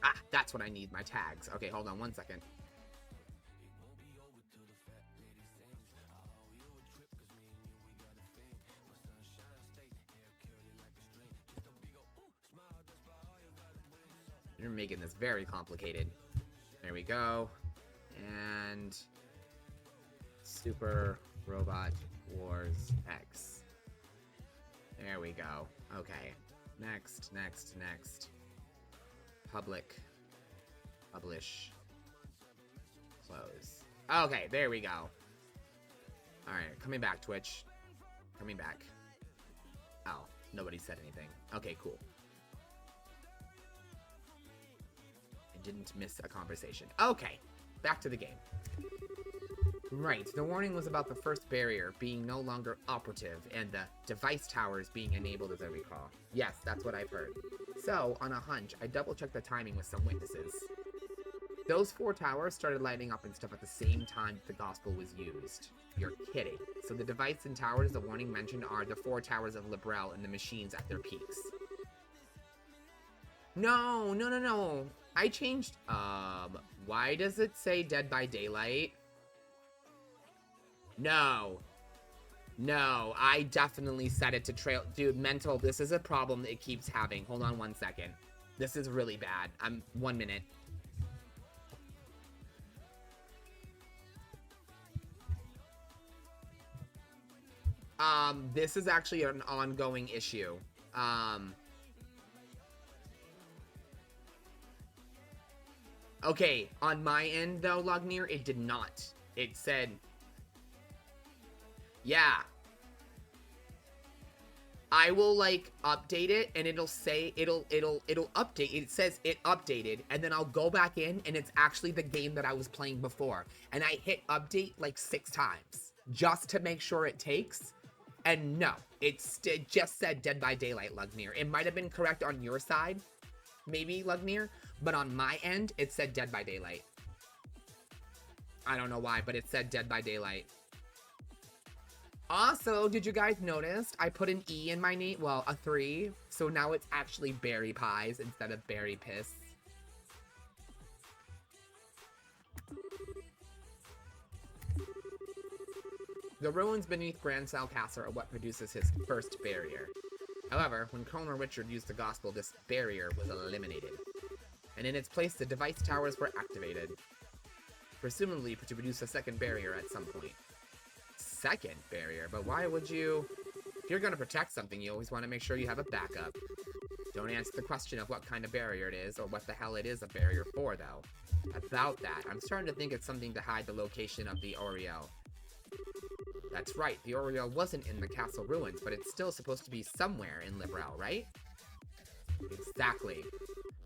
Ah, that's what I need, my tags. Okay, hold on 1 second. You're making this very complicated. There we go. And Super Robot Wars X. There we go. Okay. Next. Public. Publish. Close. Okay, there we go. Alright, coming back, Twitch. Coming back. Oh, nobody said anything. Okay, cool. I didn't miss a conversation. Okay, back to the game. Right, the warning was about the first barrier being no longer operative and the device towers being enabled, as I recall. Yes, that's what I've heard. So, on a hunch, I double-checked the timing with some witnesses. Those 4 towers started lighting up and stuff at the same time the gospel was used. You're kidding. So the device and towers the warning mentioned are the 4 towers of Librel and the machines at their peaks. No, no, no, no. I changed, why does it say Dead by Daylight? No. No, I definitely set it to trail. Dude, mental, this is a problem that it keeps having. Hold on 1 second. This is really bad. 1 minute. This is actually an ongoing issue. Okay, on my end though, Lugnir, it did not. It said, yeah. I will like update it and it'll say, it'll update. It says it updated and then I'll go back in and it's actually the game that I was playing before. And I hit update like 6 times just to make sure it takes. And no, it just said Dead by Daylight, Lugnir. It might have been correct on your side, maybe, Lugnir, but on my end, it said Dead by Daylight. I don't know why, but it said Dead by Daylight. Also, did you guys notice I put an E in my name? Well, a 3. So now it's actually Berry Pies instead of Berry Piss. The ruins beneath Grand Sal Castle are what produces his first barrier. However, when Colonel Richard used the gospel, this barrier was eliminated. And in its place, the device towers were activated. Presumably to produce a second barrier at some point. Second barrier? But why would you... If you're going to protect something, you always want to make sure you have a backup. Don't answer the question of what kind of barrier it is, or what the hell it is a barrier for, though. About that, I'm starting to think it's something to hide the location of the Oriel. That's right, the Oriel wasn't in the castle ruins, but it's still supposed to be somewhere in Librel, right? Exactly.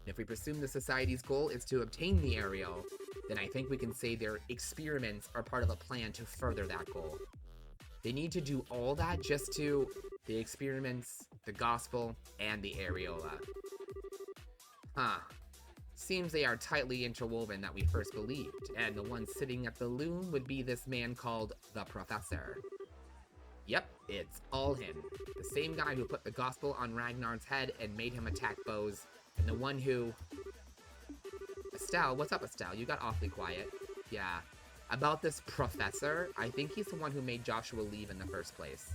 If we presume the Society's goal is to obtain the Oriel, then I think we can say their experiments are part of a plan to further that goal. They need to do all that just to... the experiments, the gospel, and the areola. Huh. Seems they are tightly interwoven that we first believed, and the one sitting at the loom would be this man called the Professor. Yep, it's all him. The same guy who put the gospel on Ragnar's head and made him attack foes, and the one who... Estelle, what's up, Estelle? You got awfully quiet. Yeah. About this Professor, I think he's the one who made Joshua leave in the first place.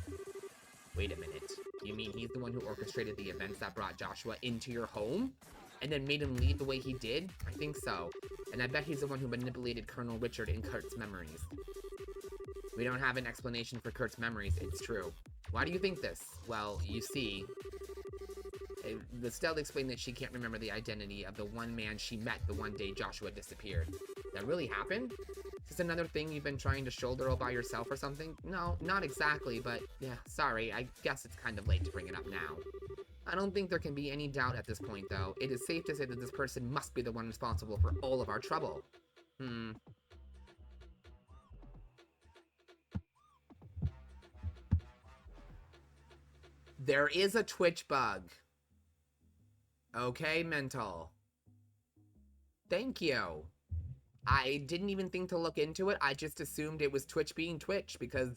Wait a minute. You mean he's the one who orchestrated the events that brought Joshua into your home? And then made him leave the way he did? I think so. And I bet he's the one who manipulated Colonel Richard in Kurt's memories. We don't have an explanation for Kurt's memories, it's true. Why do you think this? Well, you see... Estelle explained that she can't remember the identity of the one man she met the one day Joshua disappeared. That really happened? Is this another thing you've been trying to shoulder all by yourself or something? No, not exactly, but yeah, sorry, I guess it's kind of late to bring it up now. I don't think there can be any doubt at this point, though. It is safe to say that this person must be the one responsible for all of our trouble. There is a Twitch bug. Okay, mental. Thank you. I didn't even think to look into it. I just assumed it was Twitch being Twitch because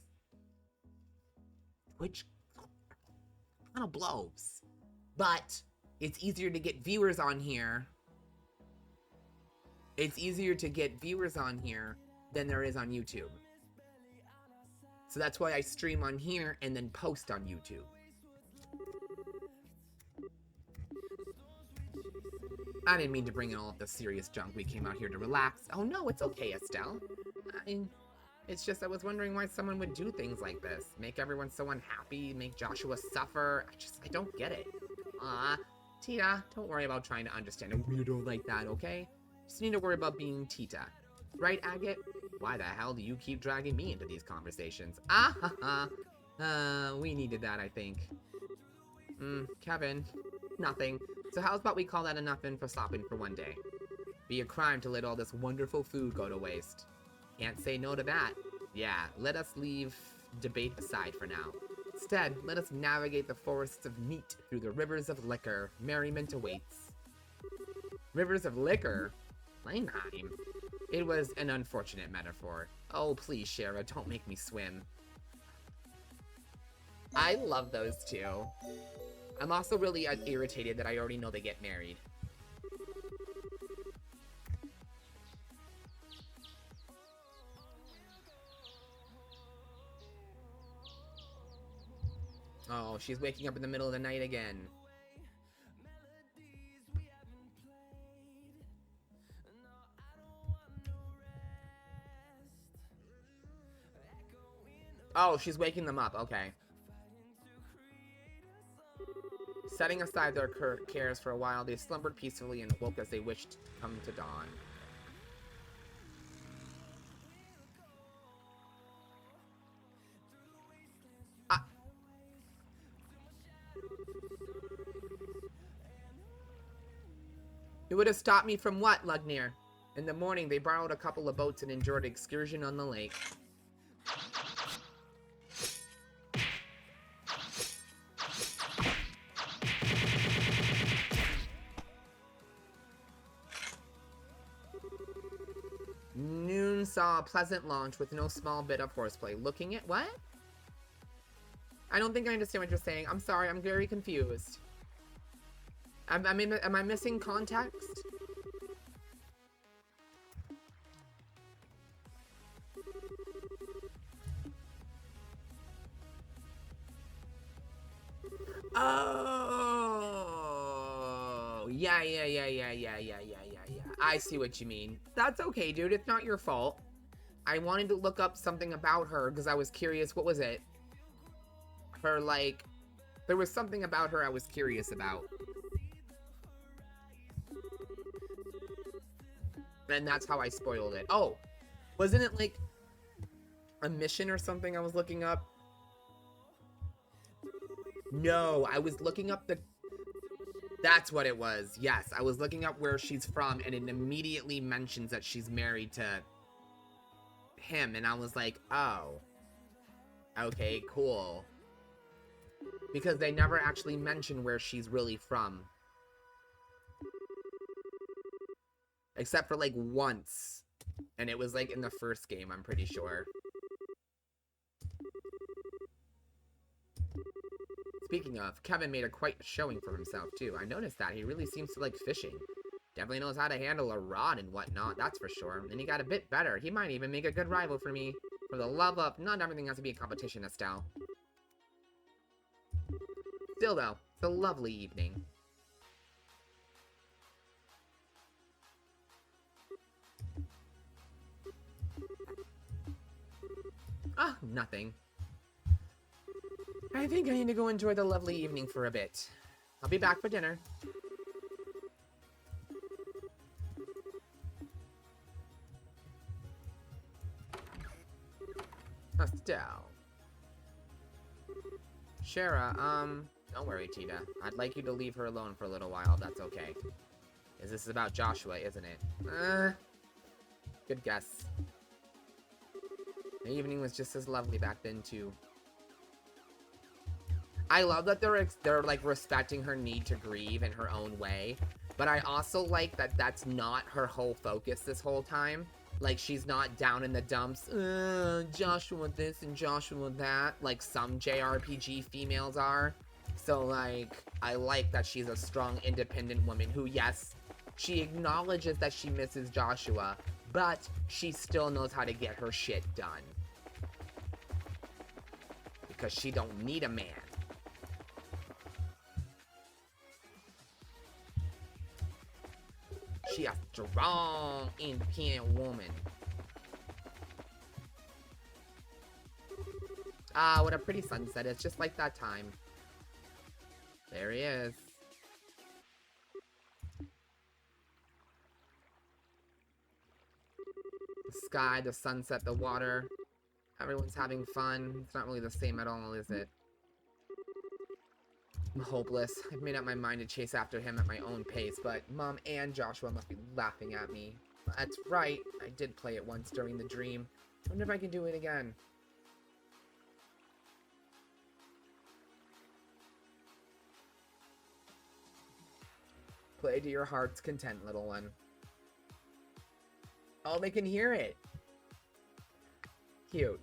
Twitch kind of blows. But it's easier to get viewers on here. It's easier to get viewers on here than there is on YouTube. So that's why I stream on here and then post on YouTube. I didn't mean to bring in all of the serious junk. We came out here to relax. Oh no, it's okay, Estelle. It's just I was wondering why someone would do things like this. Make everyone so unhappy, make Joshua suffer. I don't get it. Tita, don't worry about trying to understand a weirdo like that, okay? Just need to worry about being Tita. Right, Agate? Why the hell do you keep dragging me into these conversations? We needed that, I think. Kevin. Nothing. So how's about we call that enough in for stopping for one day? Be a crime to let all this wonderful food go to waste. Can't say no to that. Yeah, let us leave debate aside for now. Instead, let us navigate the forests of meat through the rivers of liquor. Merriment awaits. Rivers of liquor? Kleinheim? It was an unfortunate metaphor. Oh, please, Shara, don't make me swim. I love those two. I'm also really irritated that I already know they get married. Oh, she's waking up in the middle of the night again. Oh, she's waking them up. Okay. Setting aside their cares for a while, they slumbered peacefully and woke as they wished to come to dawn. It would have stopped me from what, Lugnir? In the morning, they borrowed a couple of boats and enjoyed an excursion on the lake. Noon saw a pleasant launch with no small bit of horseplay. Looking at what? I don't think I understand what you're saying. I'm sorry, I'm very confused. Am I missing context? Oh, yeah. I see what you mean. That's okay, dude. It's not your fault. I wanted to look up something about her because I was curious. What was it? Her, like, there was something about her I was curious about. And that's how I spoiled it. Oh, wasn't it like a mission or something I was looking up? No, I was looking up the... That's what it was. Yes, I was looking up where she's from, and it immediately mentions that she's married to him, and I was like, oh. Okay, cool. Because they never actually mention where she's really from. Except for, like, once. And it was, like, in the first game, I'm pretty sure. Speaking of, Kevin made a quite showing for himself, too. I noticed that. He really seems to like fishing. Definitely knows how to handle a rod and whatnot, that's for sure. And he got a bit better. He might even make a good rival for me. For the love of, not everything has to be a competition, Estelle. Still, though, it's a lovely evening. Ah, nothing. I think I need to go enjoy the lovely evening for a bit. I'll be back for dinner. Estelle. Shara, don't worry, Tita. I'd like you to leave her alone for a little while, if that's okay. Because this is about Joshua, isn't it? Good guess. The evening was just as lovely back then, too. I love that they're like respecting her need to grieve in her own way, but I also like that that's not her whole focus this whole time. Like, she's not down in the dumps, Joshua this and Joshua that, like some JRPG females are. So, like, I like that she's a strong, independent woman who, yes, she acknowledges that she misses Joshua, but she still knows how to get her shit done. Because she don't need a man. She a strong, independent woman. Ah, what a pretty sunset. It's just like that time. There he is. The sky, the sunset, the water. Everyone's having fun. It's not really the same at all, is it? I'm hopeless. I've made up my mind to chase after him at my own pace, but Mom and Joshua must be laughing at me. That's right. I did play it once during the dream. I wonder if I can do it again. Play to your heart's content, little one. Oh, they can hear it. Cute.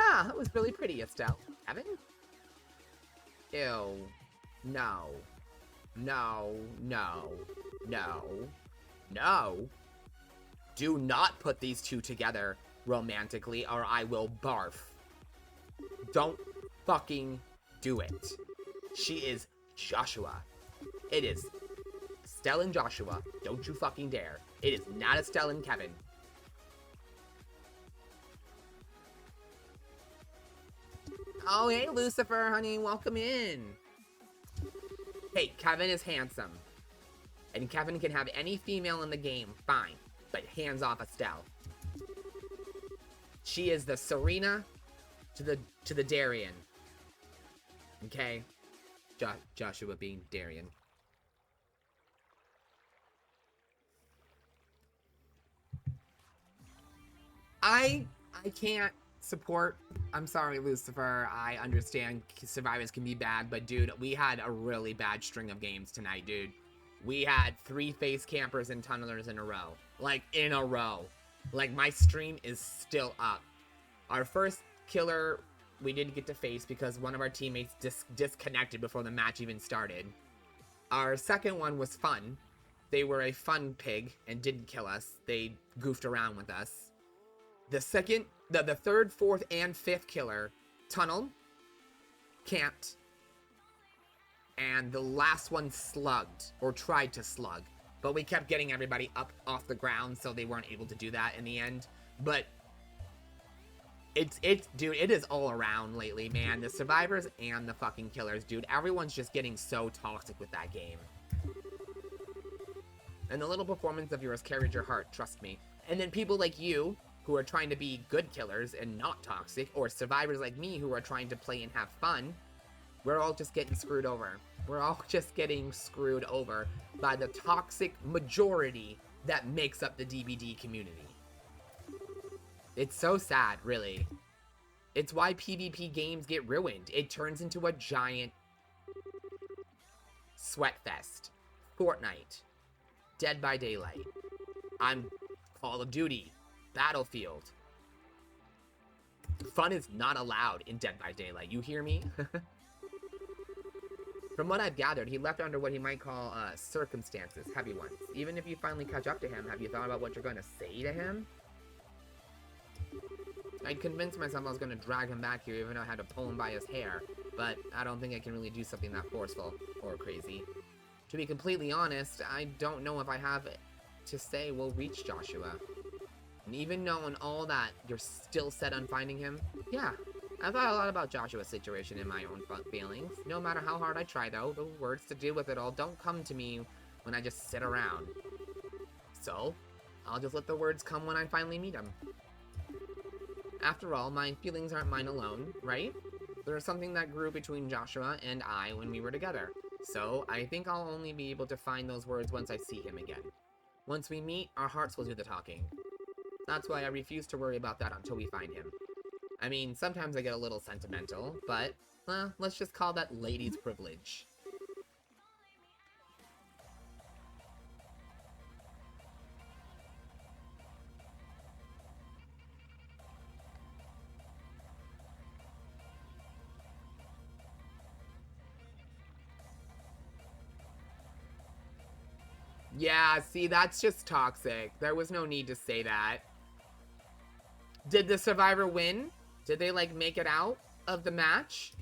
Ah, that was really pretty, Estelle. Kevin? Ew. No. No. No. No. No. Do not put these two together romantically or I will barf. Don't fucking do it. She is Joshua. It is Estelle and Joshua. Don't you fucking dare. It is not Estelle and Kevin. Oh, hey, Lucifer, honey. Welcome in. Hey, Kevin is handsome. And Kevin can have any female in the game. Fine. But hands off Estelle. She is the Serena to the Darian. Okay? Joshua being Darian. I can't support. I'm sorry, Lucifer. I understand survivors can be bad, but dude, we had a really bad string of games tonight, dude. We had 3 face campers and tunnelers in a row. Like, in a row. Like, my stream is still up. Our first killer, we didn't get to face because one of our teammates disconnected before the match even started. Our second one was fun. They were a fun pig and didn't kill us. They goofed around with us. The third, fourth, and fifth killer tunneled, camped, and the last one slugged, or tried to slug. But we kept getting everybody up off the ground, so they weren't able to do that in the end. But dude, it is all around lately, man. The survivors and the fucking killers, dude. Everyone's just getting so toxic with that game. And the little performance of yours carried your heart, trust me. And then people like you, who are trying to be good killers and not toxic, or survivors like me who are trying to play and have fun, we're all just getting screwed over. We're all just getting screwed over by the toxic majority that makes up the DBD community. It's so sad, really. It's why PvP games get ruined. It turns into a giant sweat fest. Fortnite. Dead by Daylight. Call of Duty. Battlefield. Fun is not allowed in Dead by Daylight. You hear me? From what I've gathered, he left under what he might call circumstances, heavy ones. Even if you finally catch up to him, have you thought about what you're going to say to him? I'd convinced myself I was going to drag him back here even though I had to pull him by his hair, but I don't think I can really do something that forceful or crazy. To be completely honest, I don't know if I have to say we'll reach Joshua. And even knowing all that, you're still set on finding him? Yeah, I've thought a lot about Joshua's situation and my own feelings. No matter how hard I try, though, the words to deal with it all don't come to me when I just sit around. So, I'll just let the words come when I finally meet him. After all, my feelings aren't mine alone, right? There's something that grew between Joshua and I when we were together. So, I think I'll only be able to find those words once I see him again. Once we meet, our hearts will do the talking. That's why I refuse to worry about that until we find him. I mean, sometimes I get a little sentimental, but, let's just call that lady's privilege. Yeah, see, that's just toxic. There was no need to say that. Did the survivor win? Did they, like, make it out of the match?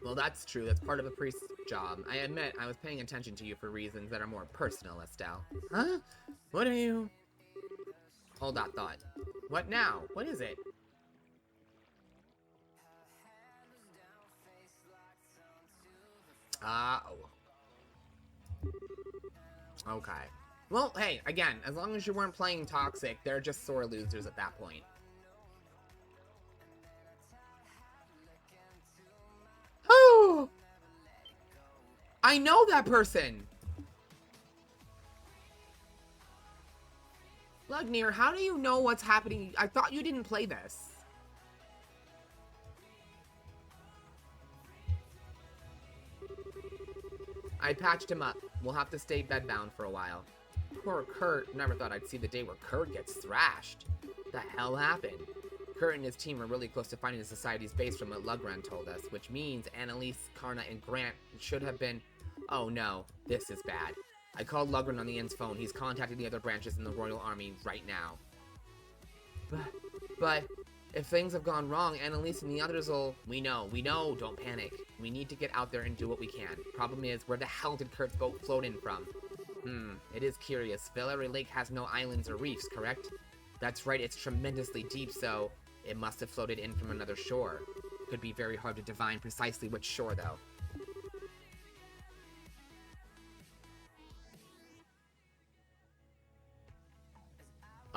Well, that's true. That's part of a priest's job. I admit I was paying attention to you for reasons that are more personal, Estelle. Huh? What are you... Hold that thought. What now? What is it? Oh. Okay. Well, hey, again, as long as you weren't playing toxic, they're just sore losers at that point. Oh! I know that person! Lugnir, how do you know what's happening? I thought you didn't play this. I patched him up. We'll have to stay bedbound for a while. Poor Kurt. Never thought I'd see the day where Kurt gets thrashed. What the hell happened? Kurt and his team are really close to finding the Society's base from what Lugran told us, which means Annalise, Karna, and Grant should have been... Oh no, this is bad. I called Lugran on the Inn's phone. He's contacting the other branches in the Royal Army right now. But if things have gone wrong, Annalise and the others will... We know, don't panic. We need to get out there and do what we can. Problem is, where the hell did Kurt's boat float in from? It is curious. Valerie Lake has no islands or reefs, correct? That's right, it's tremendously deep, so it must have floated in from another shore. Could be very hard to divine precisely which shore, though.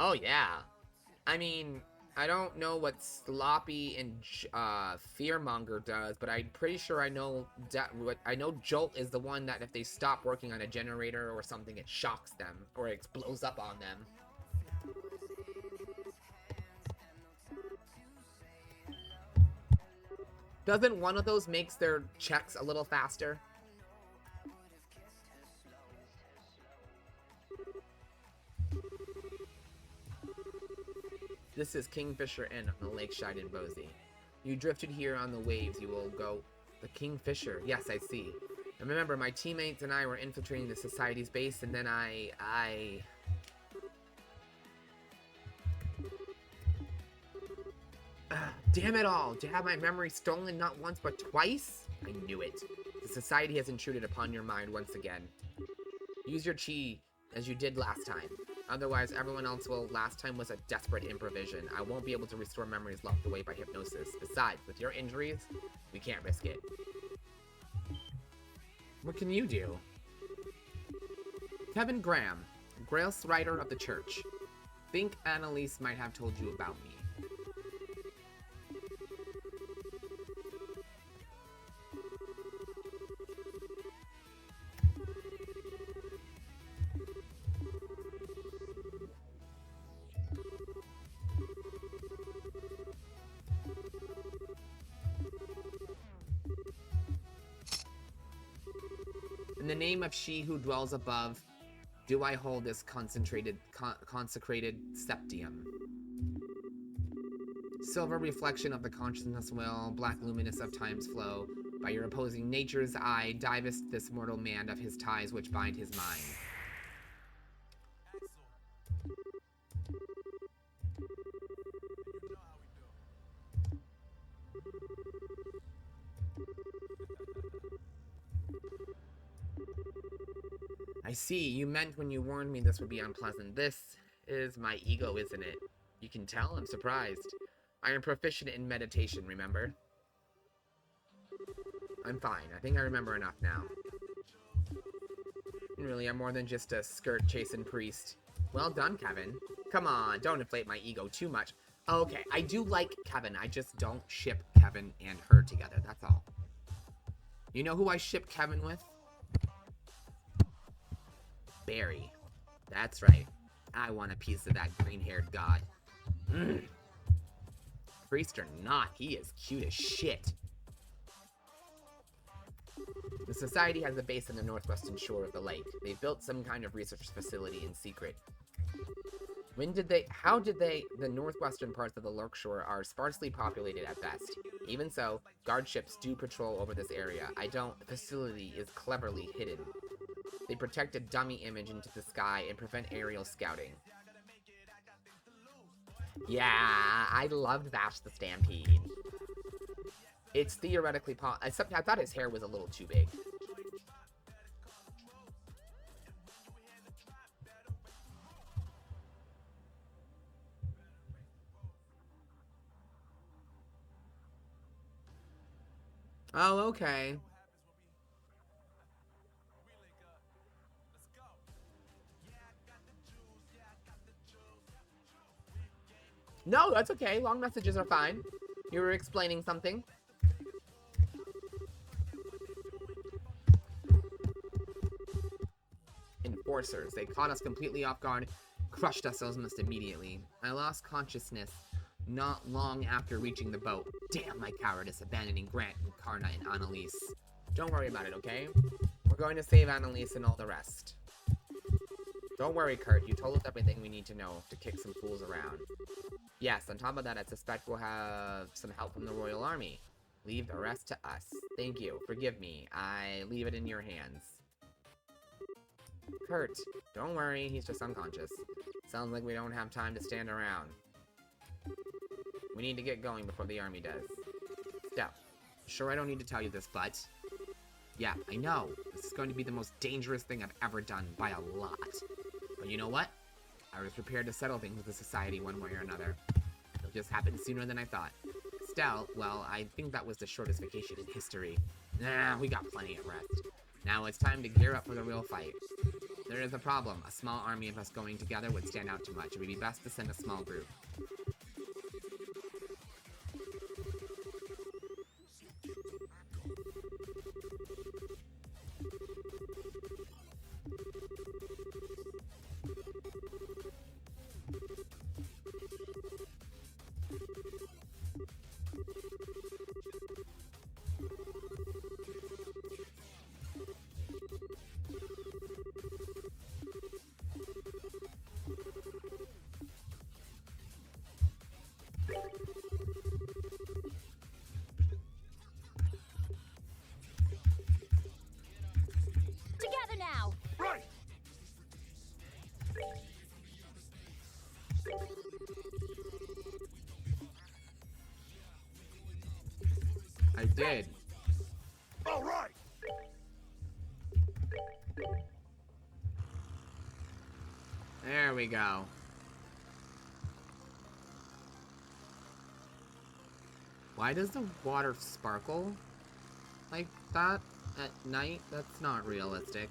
Oh, yeah. I mean, I don't know what Sloppy and Fearmonger does, but I'm pretty sure I know Jolt is the one that if they stop working on a generator or something, it shocks them, or it blows up on them. Doesn't one of those makes their checks a little faster? This is Kingfisher Inn on the lakeside in Boise. You drifted here on the waves, you will go... The Kingfisher, yes, I see. And remember, my teammates and I were infiltrating the Society's base, and then damn it all! To have my memory stolen not once but twice? I knew it. The Society has intruded upon your mind once again. Use your chi as you did last time. Otherwise, everyone else will. Last time was a desperate improvision. I won't be able to restore memories locked away by hypnosis. Besides, with your injuries, we can't risk it. What can you do? Kevin Graham, Grail's writer of the church. Think Annalise might have told you about me. In the name of she who dwells above, do I hold this consecrated septium. Silver reflection of the consciousness will, black luminous of time's flow, by your opposing nature's eye, divest this mortal man of his ties which bind his mind. I see, you meant when you warned me this would be unpleasant. This is my ego, isn't it? You can tell I'm surprised. I am proficient in meditation, remember? I'm fine. I think I remember enough now. Really, I'm more than just a skirt-chasing priest. Well done, Kevin. Come on, don't inflate my ego too much. Okay, I do like Kevin. I just don't ship Kevin and her together, that's all. You know who I ship Kevin with? Barry. That's right. I want a piece of that green-haired god. Priest or not, he is cute as shit. The Society has a base on the northwestern shore of the lake. They built some kind of research facility in secret. The northwestern parts of the Lakeshore are sparsely populated at best. Even so, guard ships do patrol over this area. The facility is cleverly hidden. They protect a dummy image into the sky and prevent aerial scouting. Yeah, I loved Vash the Stampede. It's theoretically except I thought his hair was a little too big. Oh, okay. No, that's okay. Long messages are fine. You were explaining something. Enforcers. They caught us completely off guard, crushed us almost immediately. I lost consciousness not long after reaching the boat. Damn my cowardice abandoning Grant and Karna and Annalise. Don't worry about it, okay? We're going to save Annalise and all the rest. Don't worry, Kurt. You told us everything we need to know to kick some fools around. Yes, on top of that, I suspect we'll have some help from the Royal Army. Leave the rest to us. Thank you. Forgive me. I leave it in your hands. Kurt, don't worry. He's just unconscious. Sounds like we don't have time to stand around. We need to get going before the army does. Steph, sure I don't need to tell you this, but... Yeah, I know. This is going to be the most dangerous thing I've ever done by a lot. But you know what? I was prepared to settle things with the society one way or another. It'll just happen sooner than I thought. Estelle, well, I think that was the shortest vacation in history. Nah, we got plenty of rest. Now it's time to gear up for the real fight. There is a problem. A small army of us going together would stand out too much. It would be best to send a small group. Together now! Right! I did. All right! There we go. Why does the water sparkle like that at night? That's not realistic.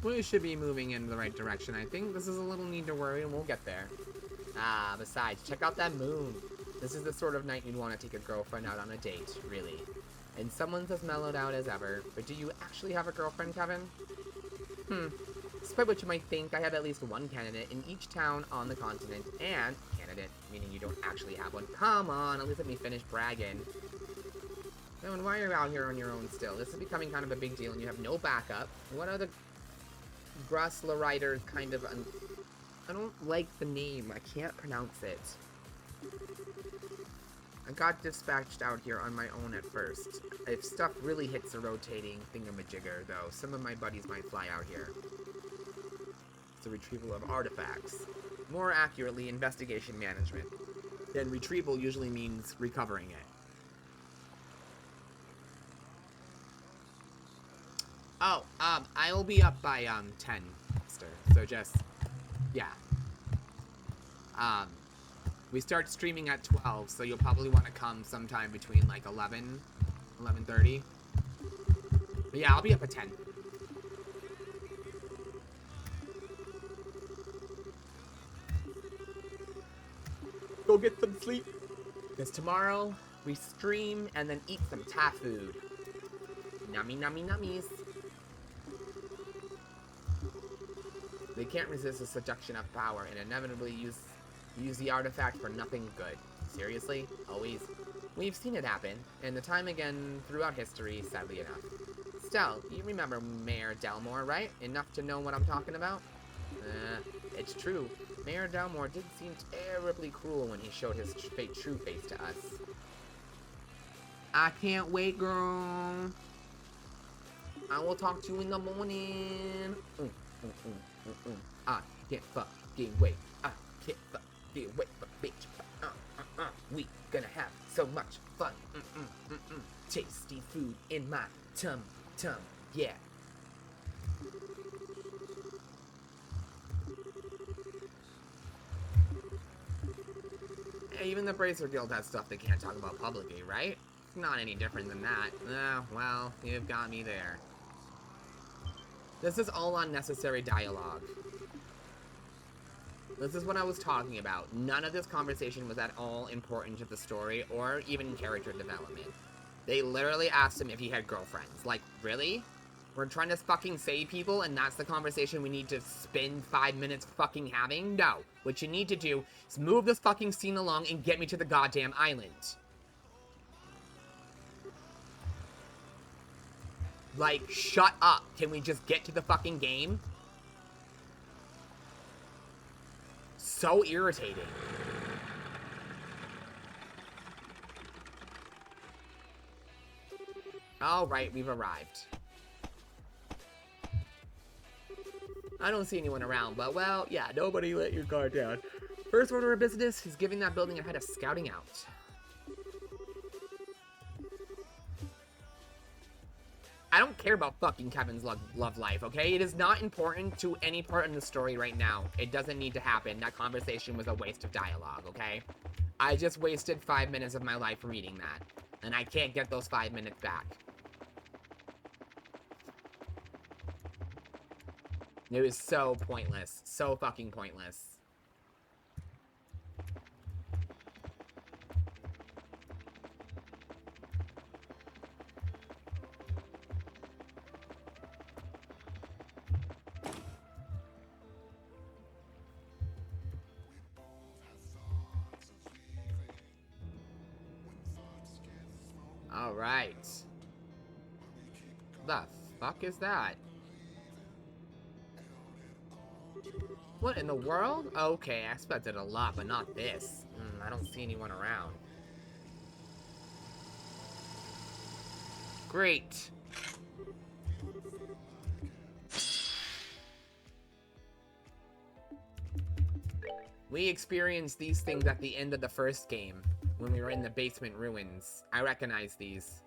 We should be moving in the right direction, I think. This is a little need to worry, and we'll get there. Ah, besides, check out that moon. This is the sort of night you'd want to take a girlfriend out on a date, really. And someone's as mellowed out as ever. But do you actually have a girlfriend, Kevin? Despite what you might think, I have at least one candidate in each town on the continent. And candidate, meaning you don't actually have one. Come on, at least let me finish bragging. Kevin, why are you out here on your own still? This is becoming kind of a big deal, and you have no backup. What are the Grasslerider kind of... I don't like the name. I can't pronounce it. I got dispatched out here on my own at first. If stuff really hits a rotating thingamajigger, though, some of my buddies might fly out here. It's the retrieval of artifacts. More accurately, investigation management. Then retrieval usually means recovering it. Oh, I will be up by, 10, Esther. So just, yeah. We start streaming at 12, so you'll probably want to come sometime between, like, 11, 11:30. But yeah, I'll be up at 10. Go get some sleep. Because tomorrow, we stream and then eat some Thai food. Nummy, nummy, nummies. They can't resist the seduction of power and inevitably use the artifact for nothing good. Seriously? Always? We've seen it happen, and the time again throughout history, sadly enough. Estelle, you remember Mayor Delmore, right? Enough to know what I'm talking about? It's true. Mayor Delmore did seem terribly cruel when he showed his true face to us. I can't wait, girl. I will talk to you in the morning. I can't fucking wait. I can't fucking wait, but bitch. We gonna have so much fun. Tasty food in my tum, yeah. Hey, even the Bracer Guild has stuff they can't talk about publicly, right? Not any different than that. Well, you've got me there. This is all unnecessary dialogue. This is what I was talking about. None of this conversation was at all important to the story or even character development. They literally asked him if he had girlfriends. Like, really? We're trying to fucking save people and that's the conversation we need to spend 5 minutes fucking having? No. What you need to do is move this fucking scene along and get me to the goddamn island. Like, shut up. Can we just get to the fucking game? So irritating. Alright, we've arrived. I don't see anyone around, but well, yeah, nobody let your guard down. First order of business is giving that building a head of scouting out. I don't care about fucking Kevin's love life, okay? It is not important to any part in the story right now. It doesn't need to happen. That conversation was a waste of dialogue, okay? I just wasted 5 minutes of my life reading that. And I can't get those 5 minutes back. It was so pointless. So fucking pointless. Alright. The fuck is that? What in the world? Okay, I expected a lot, but not this. I don't see anyone around. Great. We experienced these things at the end of the first game, when we were in the basement ruins. I recognize these.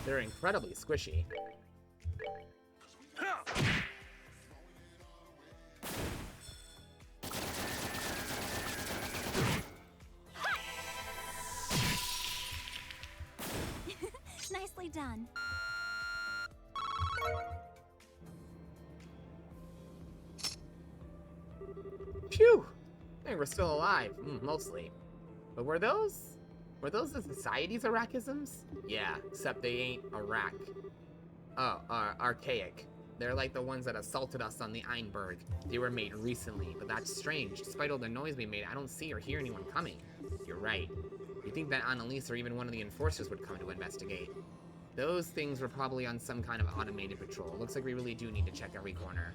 They're incredibly squishy. Nicely done. Phew! They were still alive, mostly. But were those the Society's Arachnisms? Yeah, except they ain't Iraq. Oh, archaic. They're like the ones that assaulted us on the Einberg. They were made recently, but that's strange. Despite all the noise we made, I don't see or hear anyone coming. You're right. You think that Annalise or even one of the enforcers would come to investigate. Those things were probably on some kind of automated patrol. Looks like we really do need to check every corner.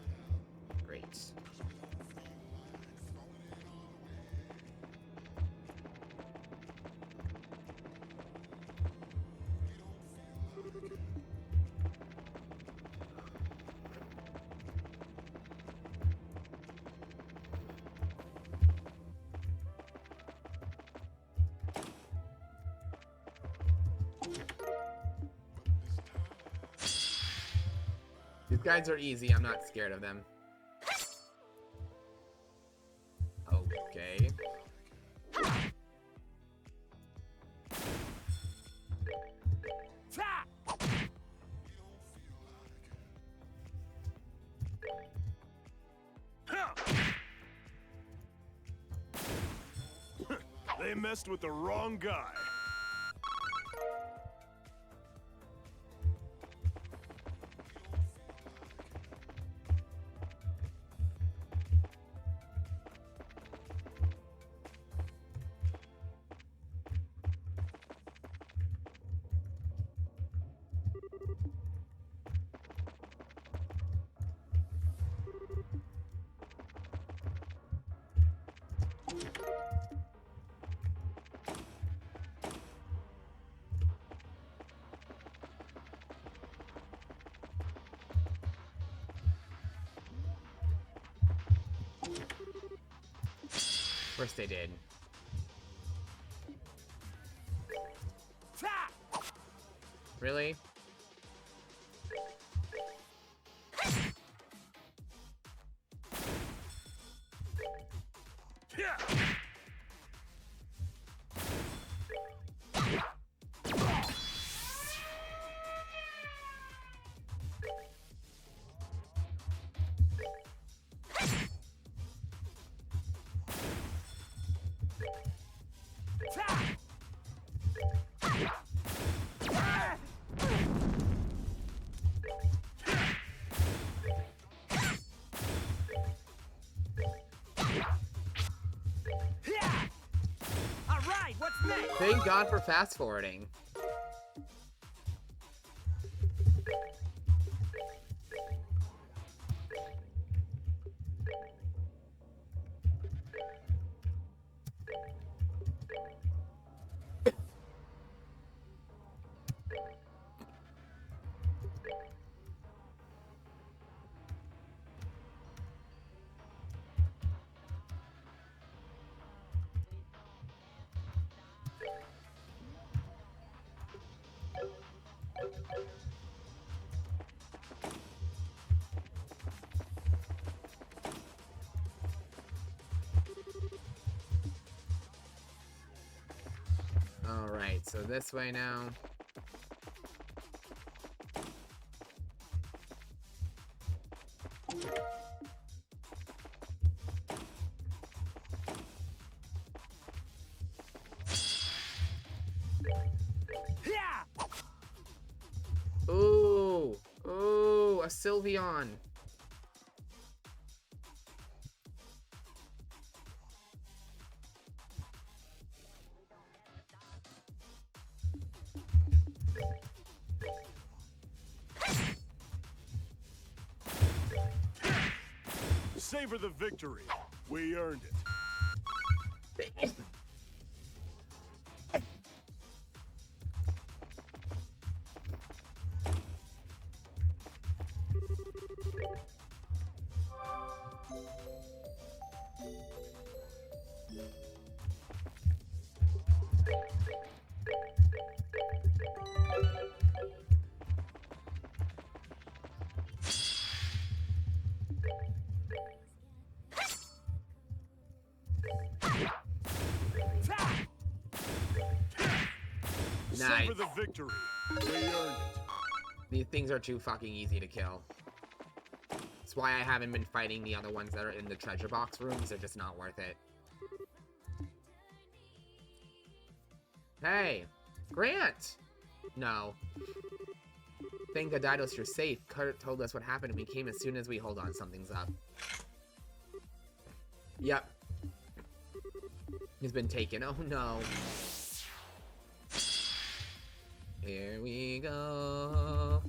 Great. These guys are easy, I'm not scared of them. Okay. They messed with the wrong guy. course they did. Really? Alright, what's next? Thank God for fast forwarding. Alright, so this way now. Ooh! Ooh, a Sylveon! Savor the victory. We earned it. Nice. Savor the victory. We earned it. These things are too fucking easy to kill. That's why I haven't been fighting the other ones that are in the treasure box rooms. They're just not worth it. Hey! Grant! No. Thank Godidos, you're safe. Kurt told us what happened and we came as soon as we hold on, something's up. Yep. He's been taken. Oh no. Here we go.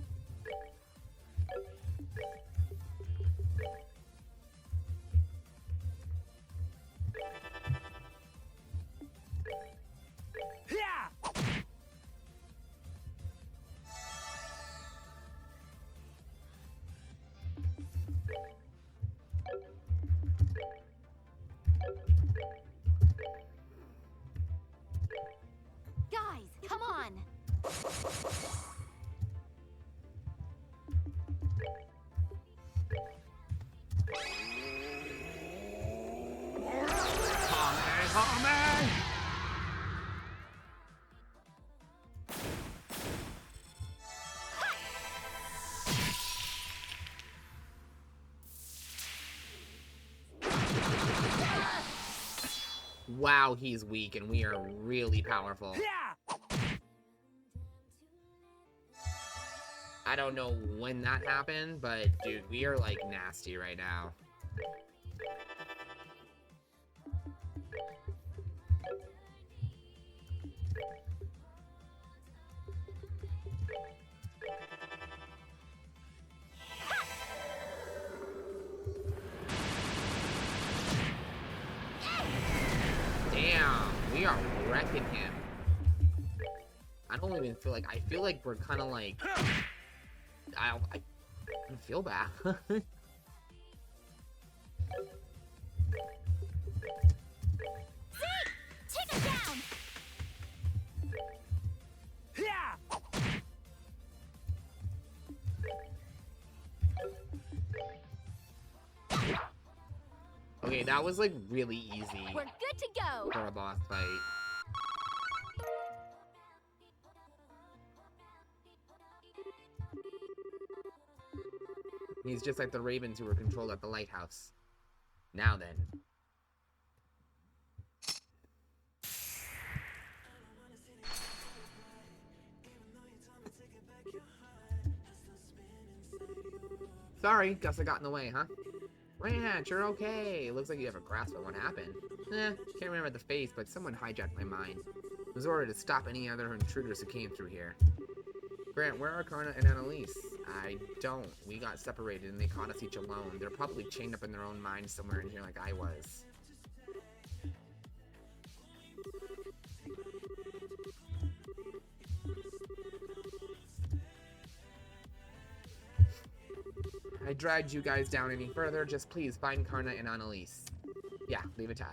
Guys, come on. Wow, he's weak and we are really powerful. I don't know when that happened, but dude, we are like nasty right now. Damn, we are wrecking him. I don't even feel like, I feel like we're kind of like, I feel bad. Okay, that was like really easy We're good to go. for a boss fight. He's just like the ravens who were controlled at the lighthouse. Now then. Sorry, guess I got in the way, huh? Ranch, you're okay. Looks like you have a grasp on what happened. Can't remember the face, but someone hijacked my mind. It was ordered to stop any other intruders who came through here. Grant, where are Karna and Annalise? I don't. We got separated and they caught us each alone. They're probably chained up in their own minds somewhere in here like I was. I dragged you guys down any further. Just please find Karna and Annalise. Yeah, leave it to us.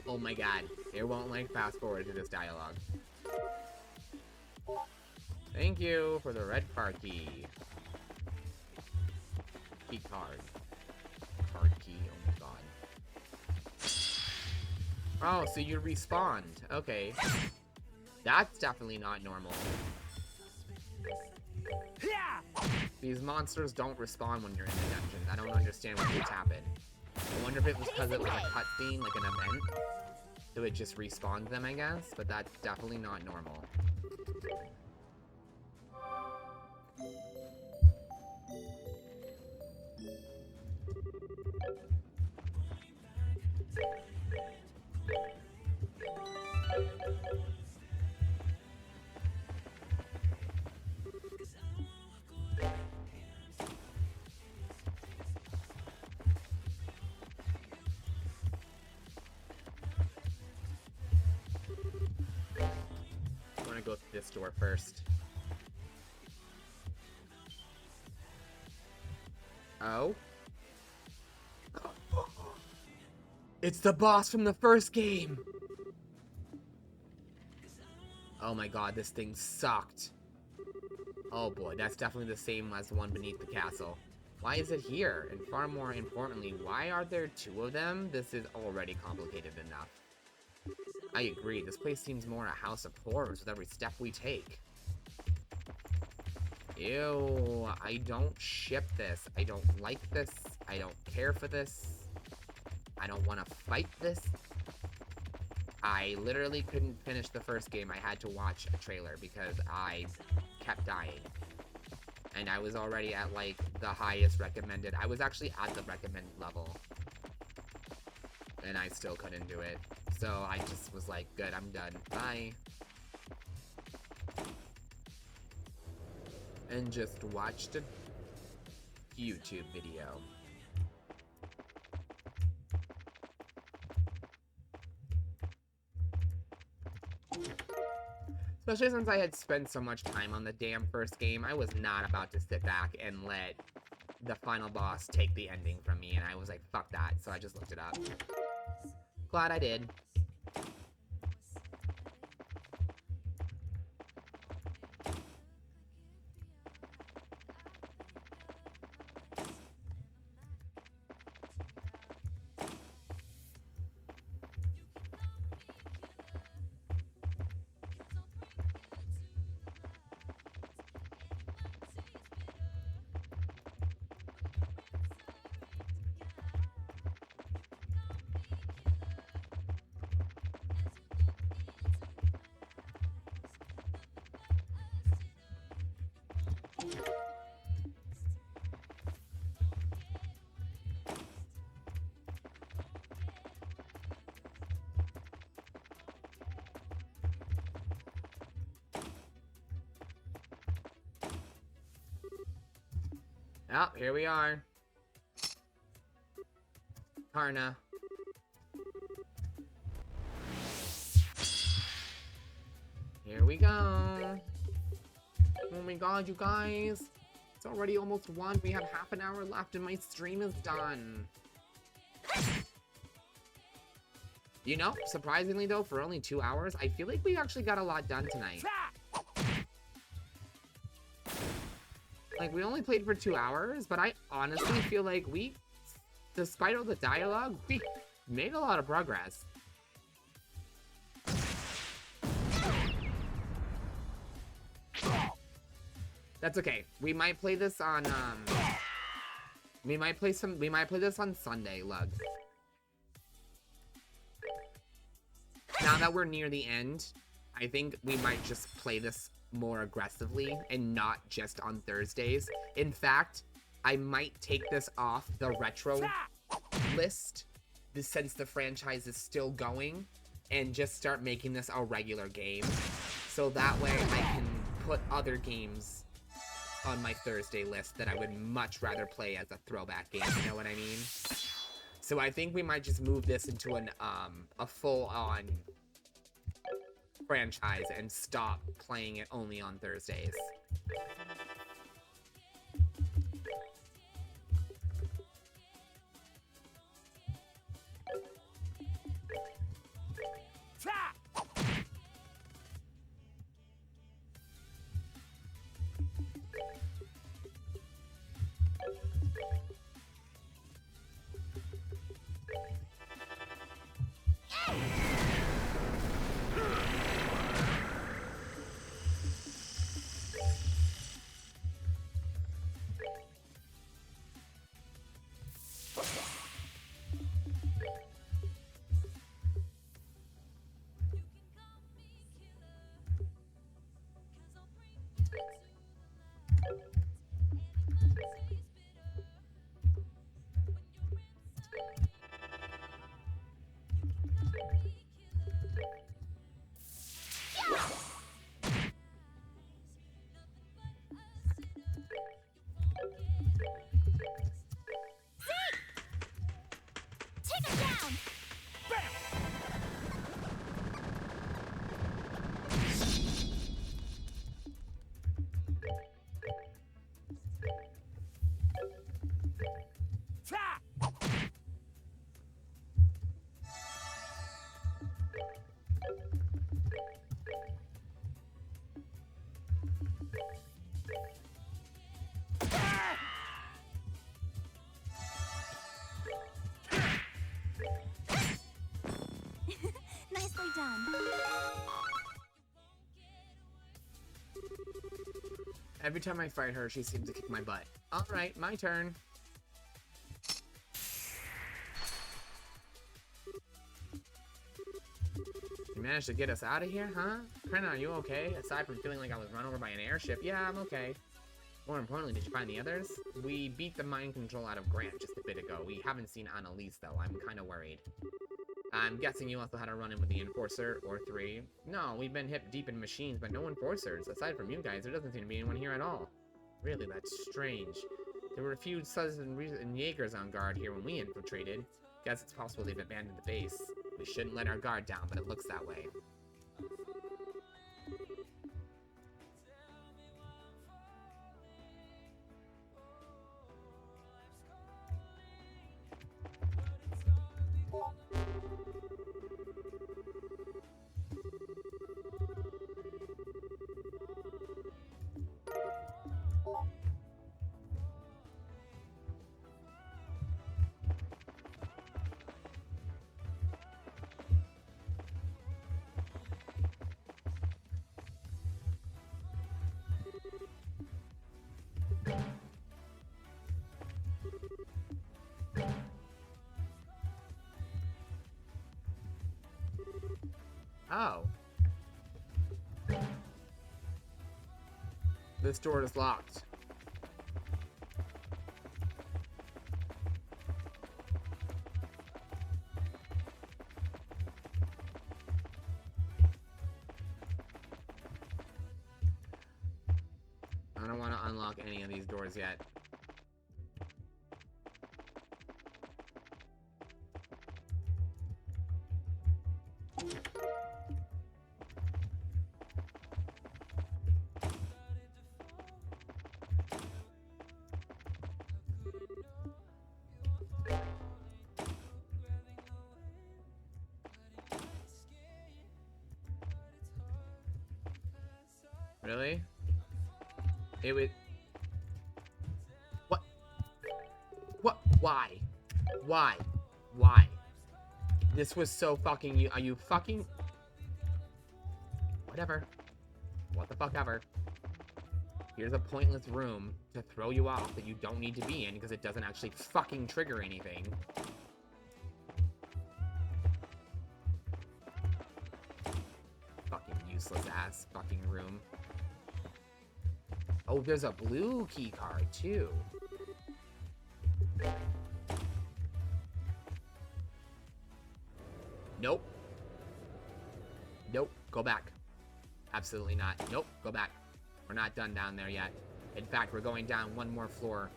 Oh my god, it won't like fast forward to this dialogue. Thank you for the red car key. Key card. Card key, oh my god. Oh, so you respawned. Okay. That's definitely not normal. These monsters don't respawn when you're in the dungeon. I don't understand what just happened. I wonder if it was because it was a cutscene, like an event. So it just respawned them, I guess. But that's definitely not normal. I want to go through this door first. Oh? It's the boss from the first game! Oh my god, this thing sucked. Oh boy, that's definitely the same as the one beneath the castle. Why is it here? And far more importantly, why are there two of them? This is already complicated enough. I agree, this place seems more a house of horrors with every step we take. Ew, I don't ship this. I don't like this. I don't care for this. I don't want to fight this. I literally couldn't finish the first game. I had to watch a trailer because I kept dying. And I was already at, like, the highest recommended. I was actually at the recommended level. And I still couldn't do it. So I just was like, good, I'm done. Bye. And just watched a YouTube video. Especially since I had spent so much time on the damn first game, I was not about to sit back and let the final boss take the ending from me, and I was like, fuck that, so I just looked it up. Glad I did. Oh, here we are. Karna. Here we go. Oh my god, you guys. It's already almost 1. We have half an hour left and my stream is done. You know, surprisingly though, for only 2 hours, I feel like we actually got a lot done tonight. Like, we only played for 2 hours, but I honestly feel like we, despite all the dialogue, we made a lot of progress. That's okay. We might play this on, we might play this on Sunday, Lug. Now that we're near the end, I think we might just play this more aggressively and not just on Thursdays. In fact, I might take this off the retro list since the franchise is still going and just start making this a regular game. So that way I can put other games on my Thursday list that I would much rather play as a throwback game, you know what I mean? So I think we might just move this into an a full-on franchise and stop playing it only on Thursdays. Take him down! Nicely done. Every time I fight her, she seems to kick my butt. Alright, my turn. You managed to get us out of here, huh? Krenna, are you okay? Aside from feeling like I was run over by an airship, yeah, I'm okay. More importantly, did you find the others? We beat the mind control out of Grant just a bit ago. We haven't seen Annalise, though. I'm kind of worried. I'm guessing you also had a run-in with the Enforcer, or 3. No, we've been hip deep in machines, but no Enforcers. Aside from you guys, there doesn't seem to be anyone here at all. Really, that's strange. There were a few Suds and Jaegers on guard here when we infiltrated. Guess it's possible they've abandoned the base. We shouldn't let our guard down, but it looks that way. Oh. This door is locked. I don't want to unlock any of these doors yet. Really? It would... What? What? Why? Why? Why? This was so fucking... Are you fucking... Whatever. What the fuck ever. Here's a pointless room to throw you off that you don't need to be in because it doesn't actually fucking trigger anything. Fucking useless ass fucking room. Oh, there's a blue key card too. Nope. Nope. Go back. Absolutely not. Nope. Go back. We're not done down there yet. In fact, we're going down one more floor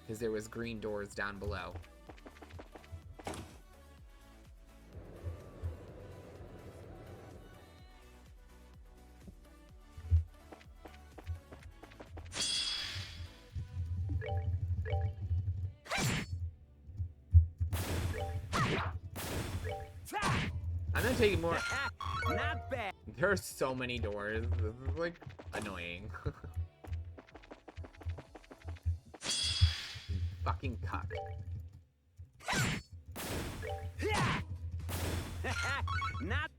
because there was green doors down below. I'm gonna take more. Not bad. There are so many doors. This is like annoying. Fucking cuck. Not.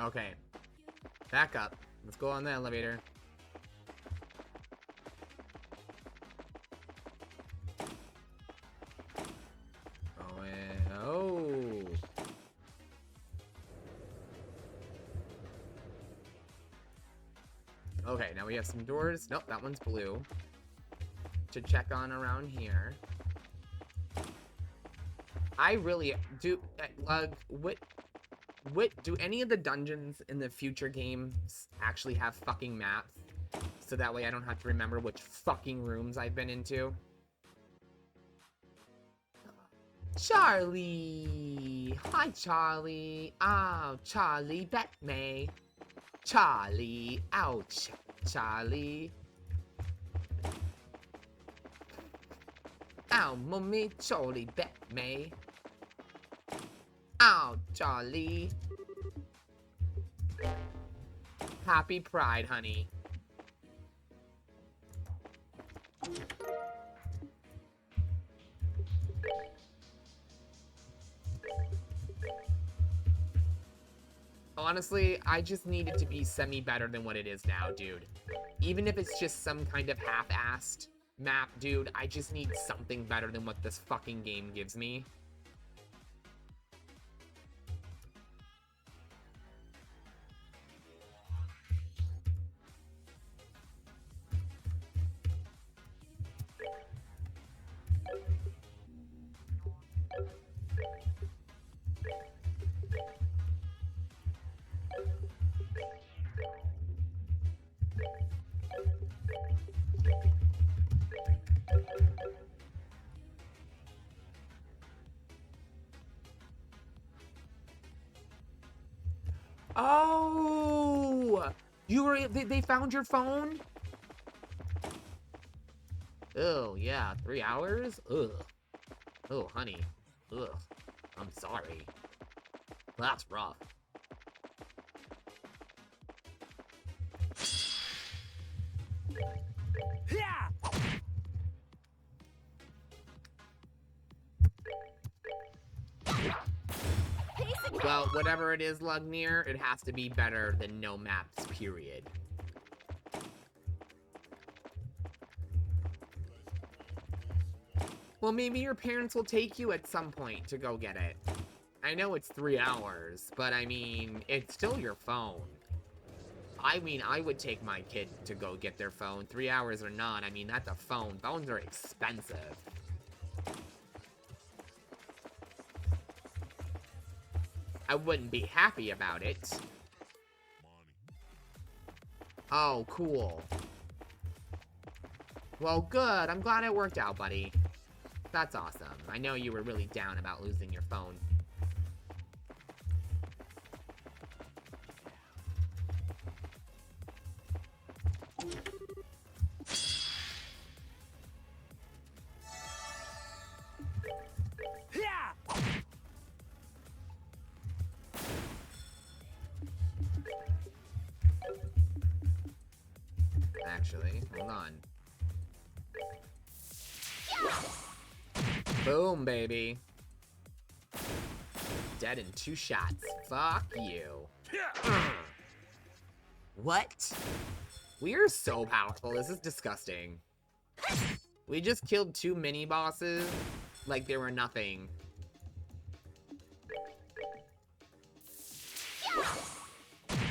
Okay. Back up. Let's go on the elevator. Oh. Okay, now we have some doors. Nope, that one's blue. To check on around here. I really do. What do any of the dungeons in the future games actually have fucking maps? So that way I don't have to remember which fucking rooms I've been into. Charlie! Hi, Charlie. Oh, Charlie, bet me. Charlie, ouch, Charlie. Ow, mommy, Charlie, bet me. Ow, Charlie. Happy Pride, honey. Honestly, I just need it to be semi-better than what it is now, dude. Even if it's just some kind of half-assed map, dude, I just need something better than what this fucking game gives me. Oh! They found your phone? Oh, yeah, 3 hours? Ugh. Oh, honey. Ugh. I'm sorry. That's rough. Pace Well, whatever it is, Lugnir, it has to be better than no maps, period. Well, maybe your parents will take you at some point to go get it. I know it's 3 hours, but I mean, it's still your phone. I mean, I would take my kid to go get their phone, 3 hours or not. I mean, that's a phone. Phones are expensive. I wouldn't be happy about it. Oh, cool. Well, good. I'm glad it worked out, buddy. That's awesome. I know you were really down about losing your phone. Actually, hold on. Boom, baby. Dead in 2 shots. Fuck you. What? We are so powerful. This is disgusting. We just killed 2 mini bosses like they were nothing.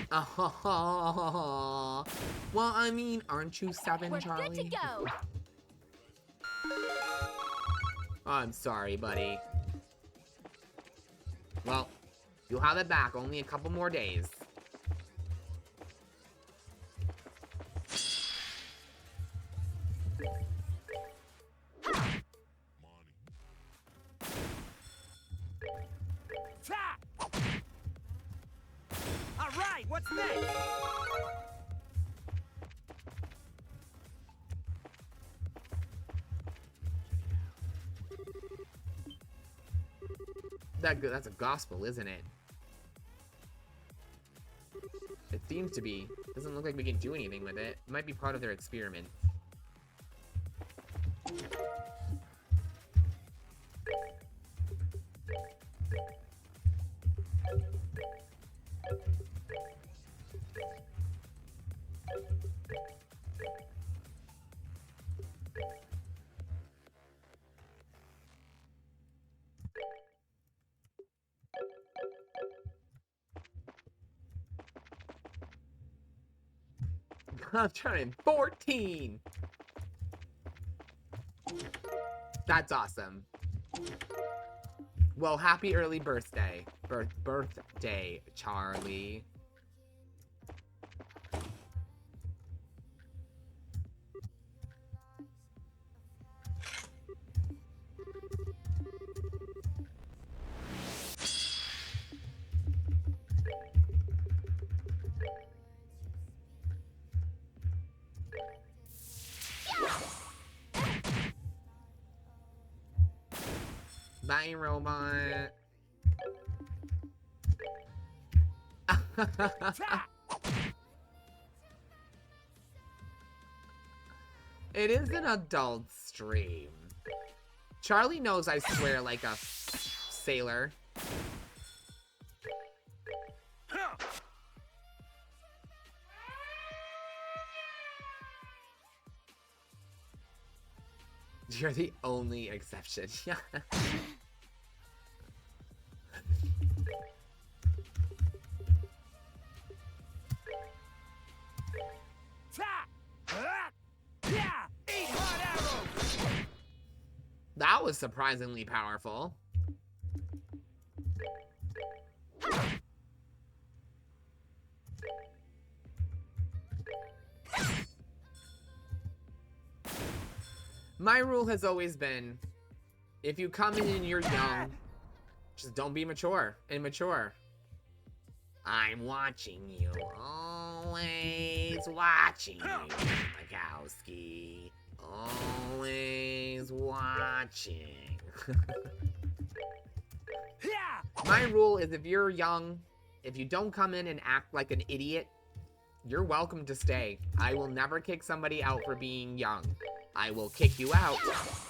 Oh, well, I mean, aren't you 7, We're Charlie? good to go. I'm sorry, buddy. Well, you'll have it back only a couple more days. All right, what's next? That's a gospel, isn't it? It seems to be. Doesn't look like we can do anything with it. It might be part of their experiment. I'm turning 14! That's awesome. Well, happy early birthday. Birthday, Charlie. Bye, robot. It is an adult stream. Charlie knows I swear like a sailor. You're the only exception. That was surprisingly powerful. My rule has always been, if you come in and you're young, just don't be immature. I'm watching you, always watching you, Mikowski. Always watching. My rule is if you're young, if you don't come in and act like an idiot, you're welcome to stay. I will never kick somebody out for being young. I will kick you out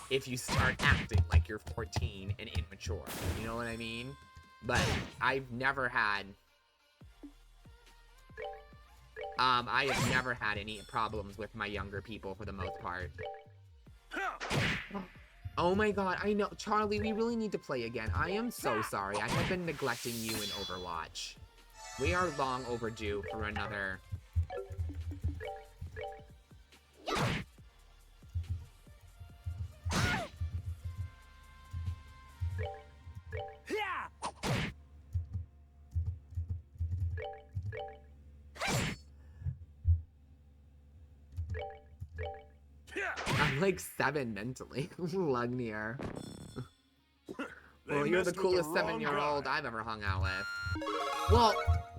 if you start acting like you're 14 and immature. You know what I mean? But I've never had... I have never had any problems with my younger people for the most part. Oh my god, I know. Charlie, we really need to play again. I am so sorry. I have been neglecting you in Overwatch. We are long overdue for another... I'm like 7 mentally. Lugnier. Well, you're the coolest 7-year-old I've ever hung out with. Well,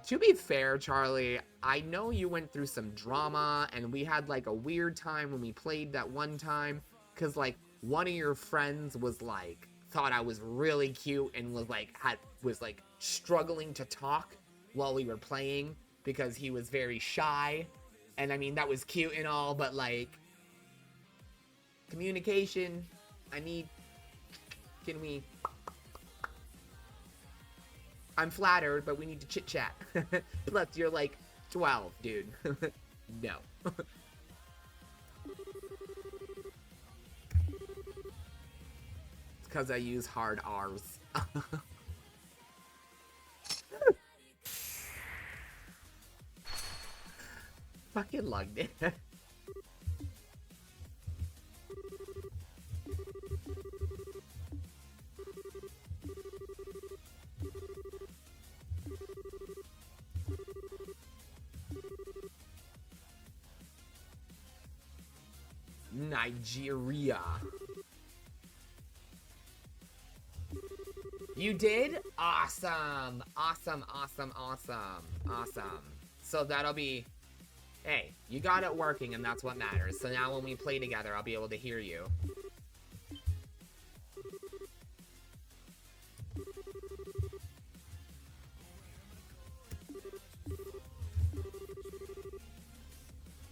to be fair, Charlie, I know you went through some drama, and we had like a weird time when we played that one time, because like one of your friends was like, thought I was really cute and was like, struggling to talk while we were playing because he was very shy. And I mean, that was cute and all, but like, communication, can we... I'm flattered, but we need to chit-chat. Plus, you're like 12, dude. No. It's because I use hard R's. Fucking lugged it. Nigeria. You did? Awesome. Awesome, awesome, awesome. Awesome. So that'll be... Hey, you got it working and that's what matters. So now when we play together, I'll be able to hear you.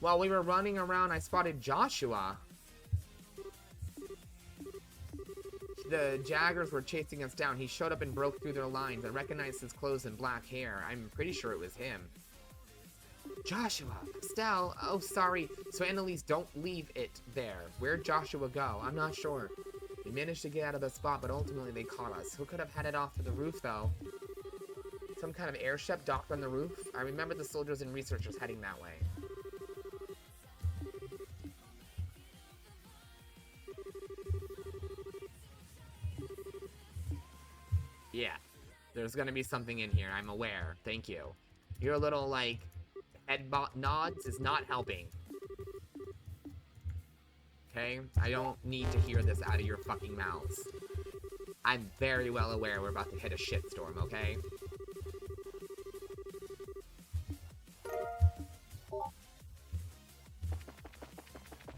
While we were running around, I spotted Joshua. The Jaggers were chasing us down. He showed up and broke through their lines. I recognized his clothes and black hair. I'm pretty sure it was him. Joshua, Estelle, oh sorry. So Annalise, don't leave it there. Where'd Joshua go? I'm not sure. We managed to get out of the spot, but ultimately they caught us. Who could have headed off to the roof, though? Some kind of airship docked on the roof? I remember the soldiers and researchers heading that way. Yeah, there's gonna be something in here, I'm aware. Thank you. Your little, like, head nods is not helping. Okay? I don't need to hear this out of your fucking mouths. I'm very well aware we're about to hit a shitstorm, okay?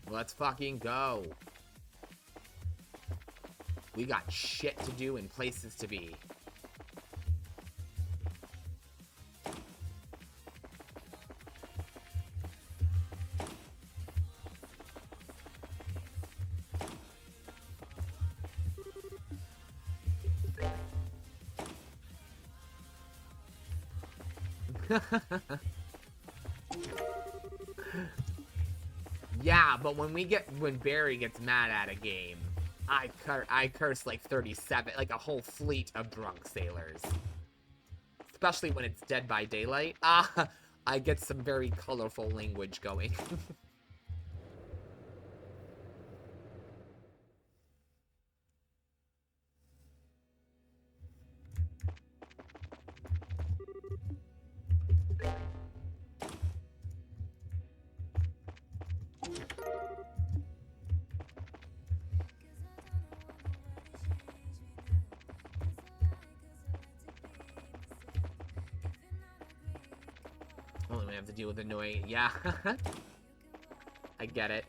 Let's fucking go. We got shit to do and places to be. Yeah, but when Barry gets mad at a game, I curse like 37, like a whole fleet of drunk sailors. Especially when it's Dead by Daylight. I get some very colorful language going. Only we have to deal with annoying. Yeah. I get it.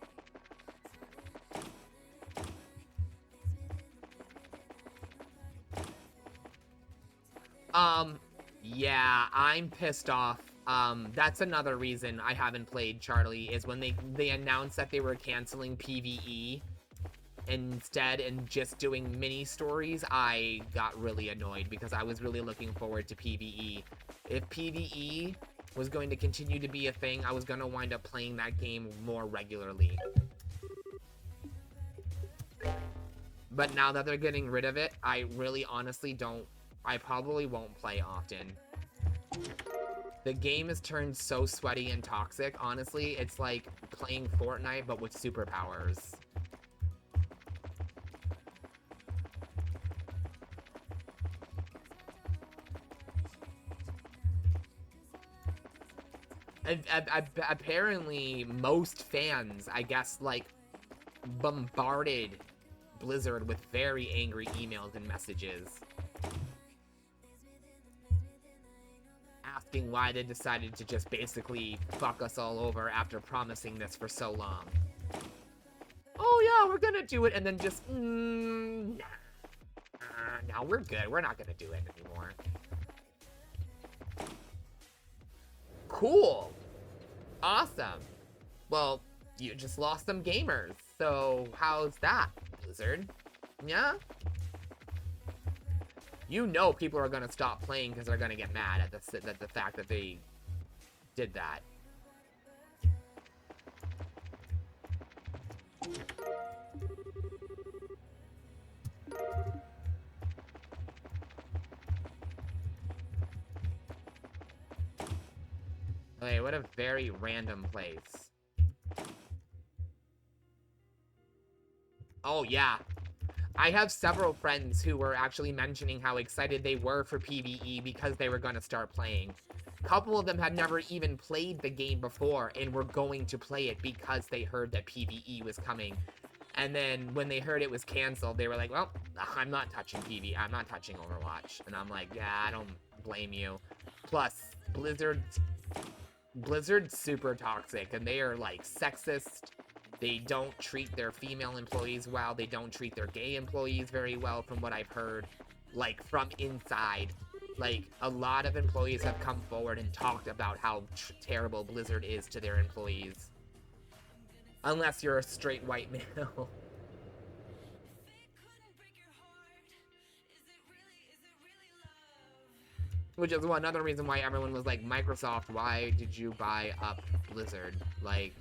Yeah, I'm pissed off. That's another reason I haven't played Charlie, is when they announced that they were canceling PvE. instead and just doing mini stories, I got really annoyed because I was really looking forward to PvE. If PvE was going to continue to be a thing, I was going to wind up playing that game more regularly. But now that they're getting rid of it, I really honestly don't, I probably won't play often. The game has turned so sweaty and toxic, honestly, it's like playing Fortnite but with superpowers. Apparently, most fans, I guess, like, bombarded Blizzard with very angry emails and messages asking why they decided to just basically fuck us all over after promising this for so long. Oh yeah, we're gonna do it, and then just, nah, no, we're good, we're not gonna do it anymore. Cool. Awesome. Well, you just lost some gamers, so how's that, Blizzard? Yeah? You know people are gonna stop playing because they're gonna get mad at the fact that they did that. Okay, what a very random place. Oh, yeah. I have several friends who were actually mentioning how excited they were for PvE because they were going to start playing. A couple of them had never even played the game before and were going to play it because they heard that PvE was coming. And then when they heard it was canceled, they were like, well, I'm not touching PvE. I'm not touching Overwatch. And I'm like, yeah, I don't blame you. Plus, Blizzard's super toxic, and they are, like, sexist. They don't treat their female employees well. They don't treat their gay employees very well, from what I've heard, like, from inside. Like, a lot of employees have come forward and talked about how terrible Blizzard is to their employees. Unless you're a straight white male. Which is another reason why everyone was like, Microsoft, why did you buy up Blizzard? Like,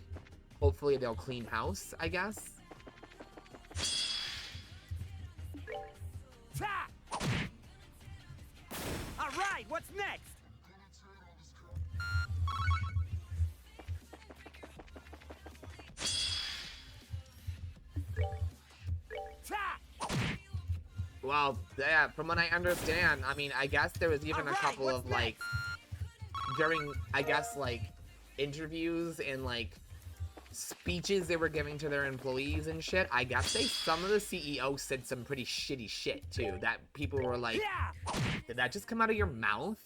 hopefully they'll clean house, I guess. All right, what's next? Well, yeah, from what I understand, I mean, I guess there was even a couple of, like, during, I guess, like, interviews and, like, speeches they were giving to their employees and shit, I guess some of the CEOs said some pretty shitty shit, too, that people were like, did that just come out of your mouth?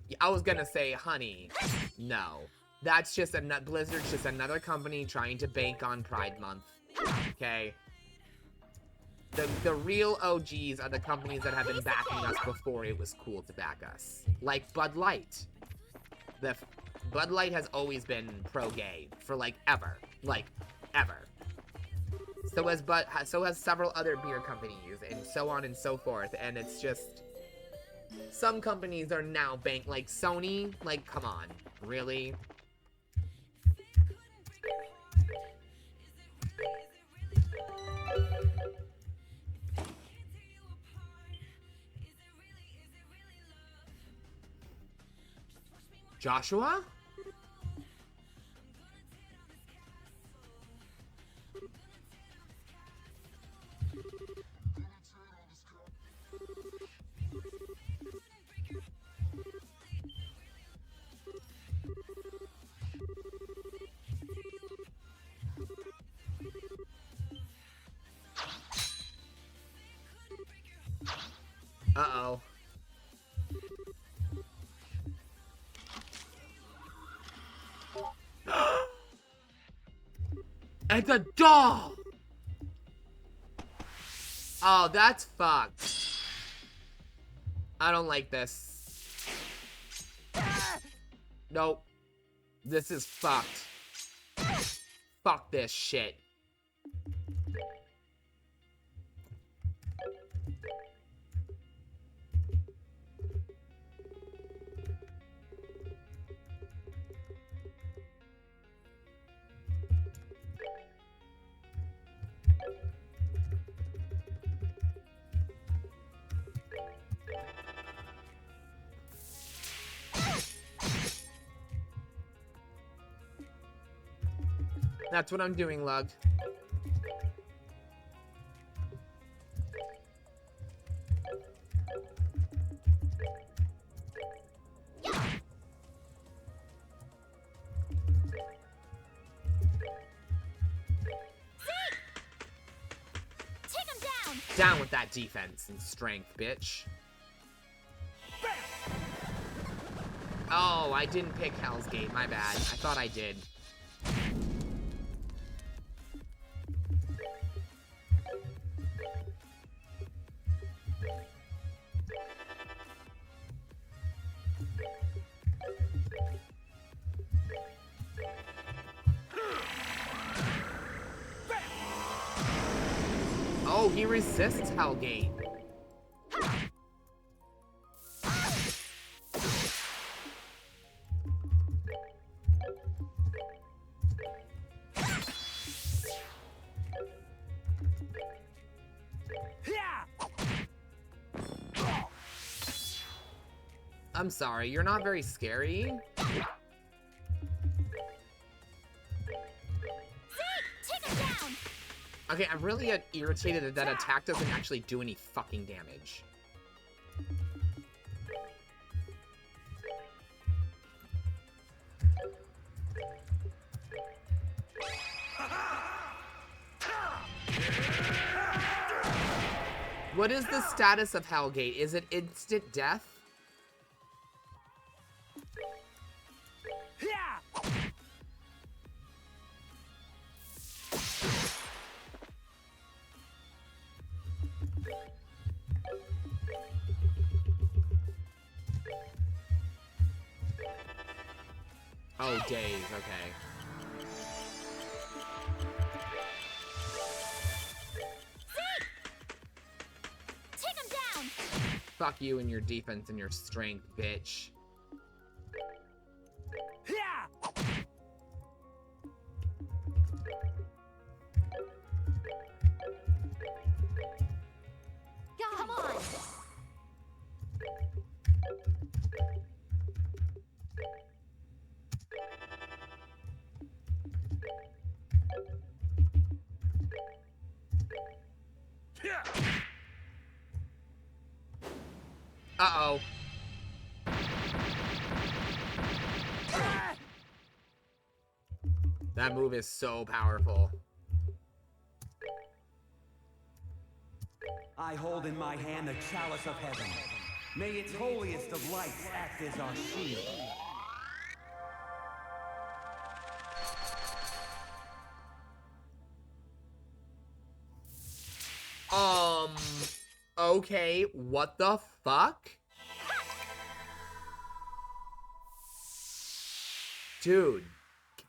Yeah, I was gonna say, honey, no. That's just, Blizzard's just another company trying to bank on Pride Month, okay? The real OGs are the companies that have been backing us before it was cool to back us. Like Bud Light. Bud Light has always been pro-gay for, like, ever. Like, ever. So has several other beer companies, and so on and so forth, and it's just... Some companies are now like Sony, like, come on. Really? Joshua? Uh-oh. It's a doll! Oh, that's fucked. I don't like this. Nope. This is fucked. fuck this shit. That's what I'm doing, Lug. Down with that defense and strength, bitch. Oh, I didn't pick Hell's Gate. My bad. I thought I did. Oh, he resists Hellgate. I'm sorry, you're not very scary. Okay, I'm really irritated that that attack doesn't actually do any fucking damage. What is the status of Hellgate? Is it instant death? Oh, days, okay. Take him down. Fuck you and your defense and your strength, bitch. Come on. Uh-oh. That move is so powerful. I hold in my hand the chalice of heaven. May its holiest of lights act as our shield. Okay, what the fuck? Dude,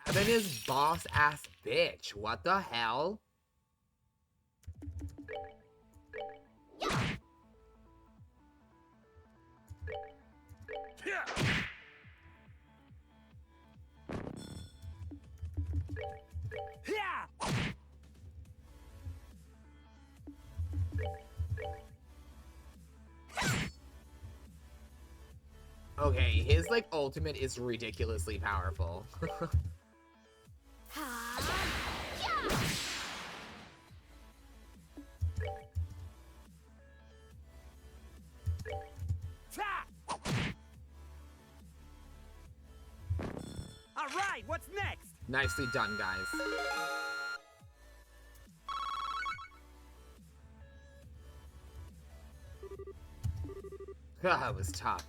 Kevin is boss ass bitch. What the hell? Okay, his like ultimate is ridiculously powerful. All right, what's next? Nicely done, guys. That was tough.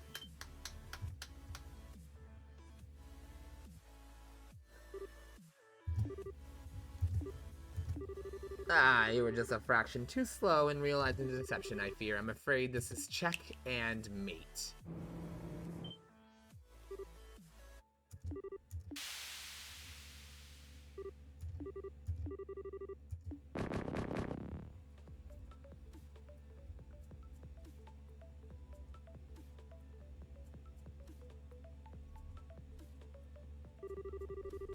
Ah, you were just a fraction too slow in realizing the deception, I fear. I'm afraid this is check and mate.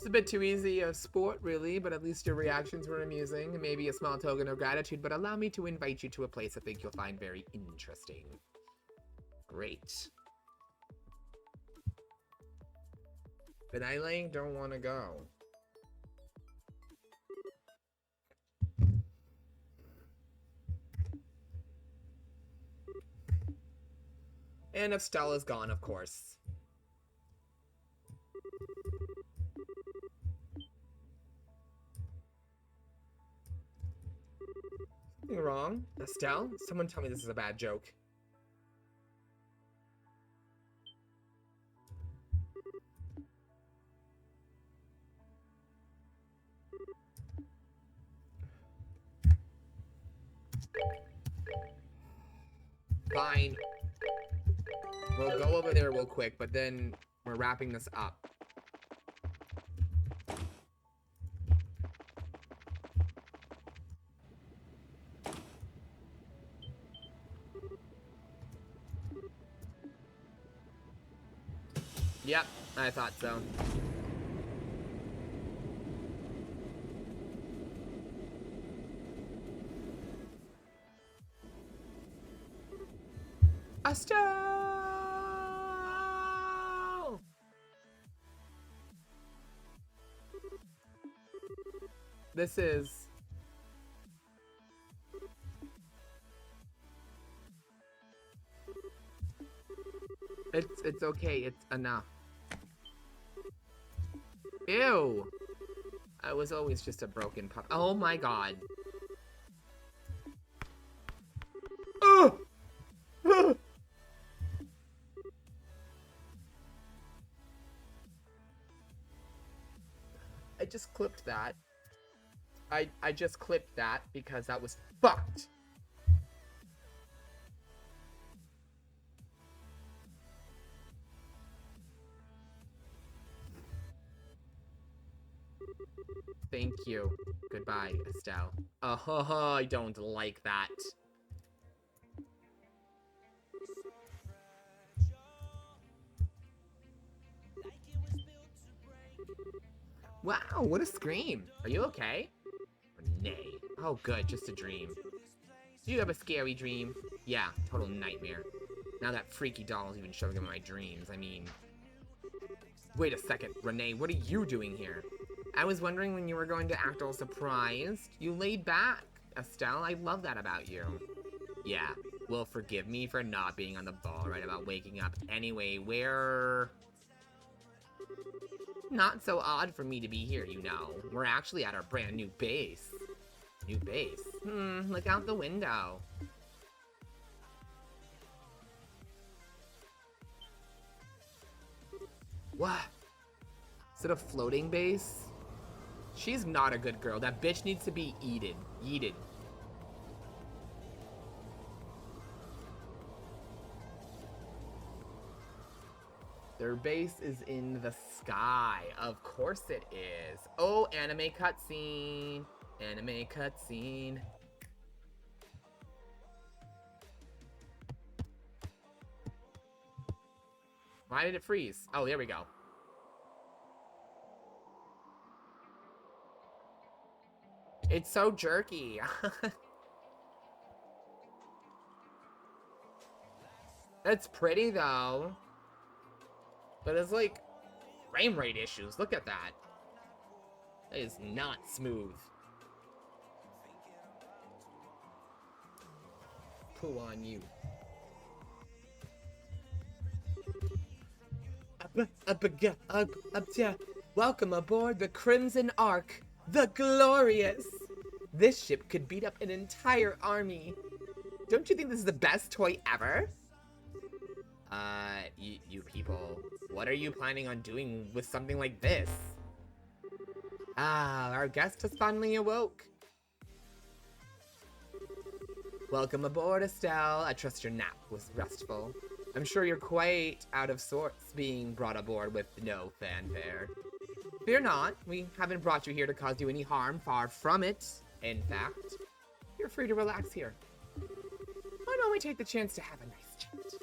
It's a bit too easy a sport, really, but at least your reactions were amusing, and maybe a small token of gratitude, but allow me to invite you to a place I think you'll find very interesting. Great. But I don't want to go. And Estelle is gone, of course. Something wrong? Estelle? Someone tell me this is a bad joke. Fine. We'll go over there real quick, but then we're wrapping this up. Yep, I thought so. Estelle! This is... It's okay, it's enough. Ew! I was always just a broken pup. Oh my god. Oh! I just clipped that. I just clipped that because that was fucked. Thank you. Goodbye, Estelle. I don't like that. Wow, what a scream. Are you okay? Or nay. Oh good, just a dream. Do you have a scary dream? Yeah, total nightmare. Now that freaky doll is even showing up in my dreams, I mean... Wait a second, Renee, what are you doing here? I was wondering when you were going to act all surprised. You laid back, Estelle. I love that about you. Yeah, well, forgive me for not being on the ball right about waking up. Anyway, we're... Not so odd for me to be here, you know. We're actually at our brand new base. New base? Look out the window. What? Is it a floating base? She's not a good girl. That bitch needs to be yeeted. Their base is in the sky. Of course it is. Oh, anime cutscene. Anime cutscene. Why did it freeze? Oh, there we go. It's so jerky. It's pretty though. But it's like frame rate issues. Look at that. That is not smooth. Poo on you. Welcome aboard the Crimson Ark, the Glorious. This ship could beat up an entire army. Don't you think this is the best toy ever? You people, what are you planning on doing with something like this? Ah, our guest has finally awoke. Welcome aboard, Estelle. I trust your nap was restful. I'm sure you're quite out of sorts being brought aboard with no fanfare. Fear not, we haven't brought you here to cause you any harm, far from it. In fact, you're free to relax here. Why don't we take the chance to have a nice chat?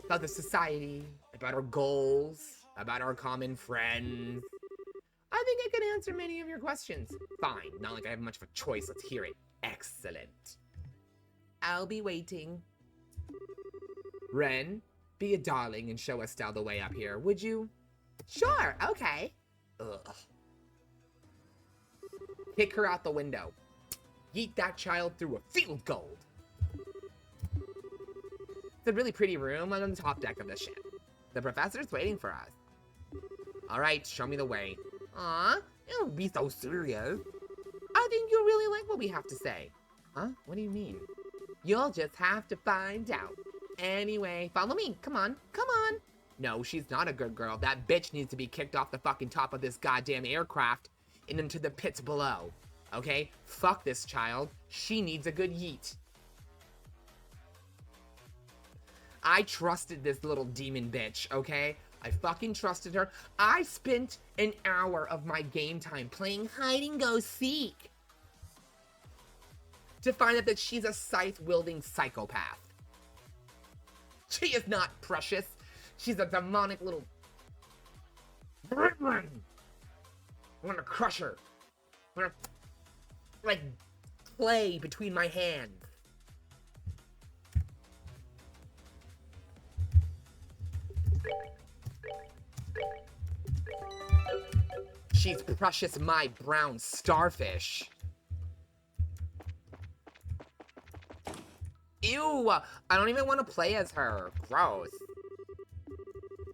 About the society, about our goals, about our common friends. I think answer many of your questions. Fine, not like I have much of a choice. Let's hear it. Excellent. I'll be waiting. Ren, be a darling and show Estelle the way up here, would you? Sure, okay. Ugh. Kick her out the window. Yeet that child through a field goal. It's a really pretty room on the top deck of the ship. The professor's waiting for us. All right, show me the way. Aw, don't be so serious. I think you'll really like what we have to say. Huh? What do you mean? You'll just have to find out. Anyway, follow me. Come on, come on. No, she's not a good girl. That bitch needs to be kicked off the fucking top of this goddamn aircraft and into the pits below. Okay? Fuck this child. She needs a good yeet. I trusted this little demon bitch, okay? I fucking trusted her. I spent an hour of my game time playing hide-and-go-seek to find out that she's a scythe-wielding psychopath. She is not precious. She's a demonic little... I want to crush her. I want to, like, play between my hands. She's precious, my brown starfish. Ew, I don't even want to play as her. Gross.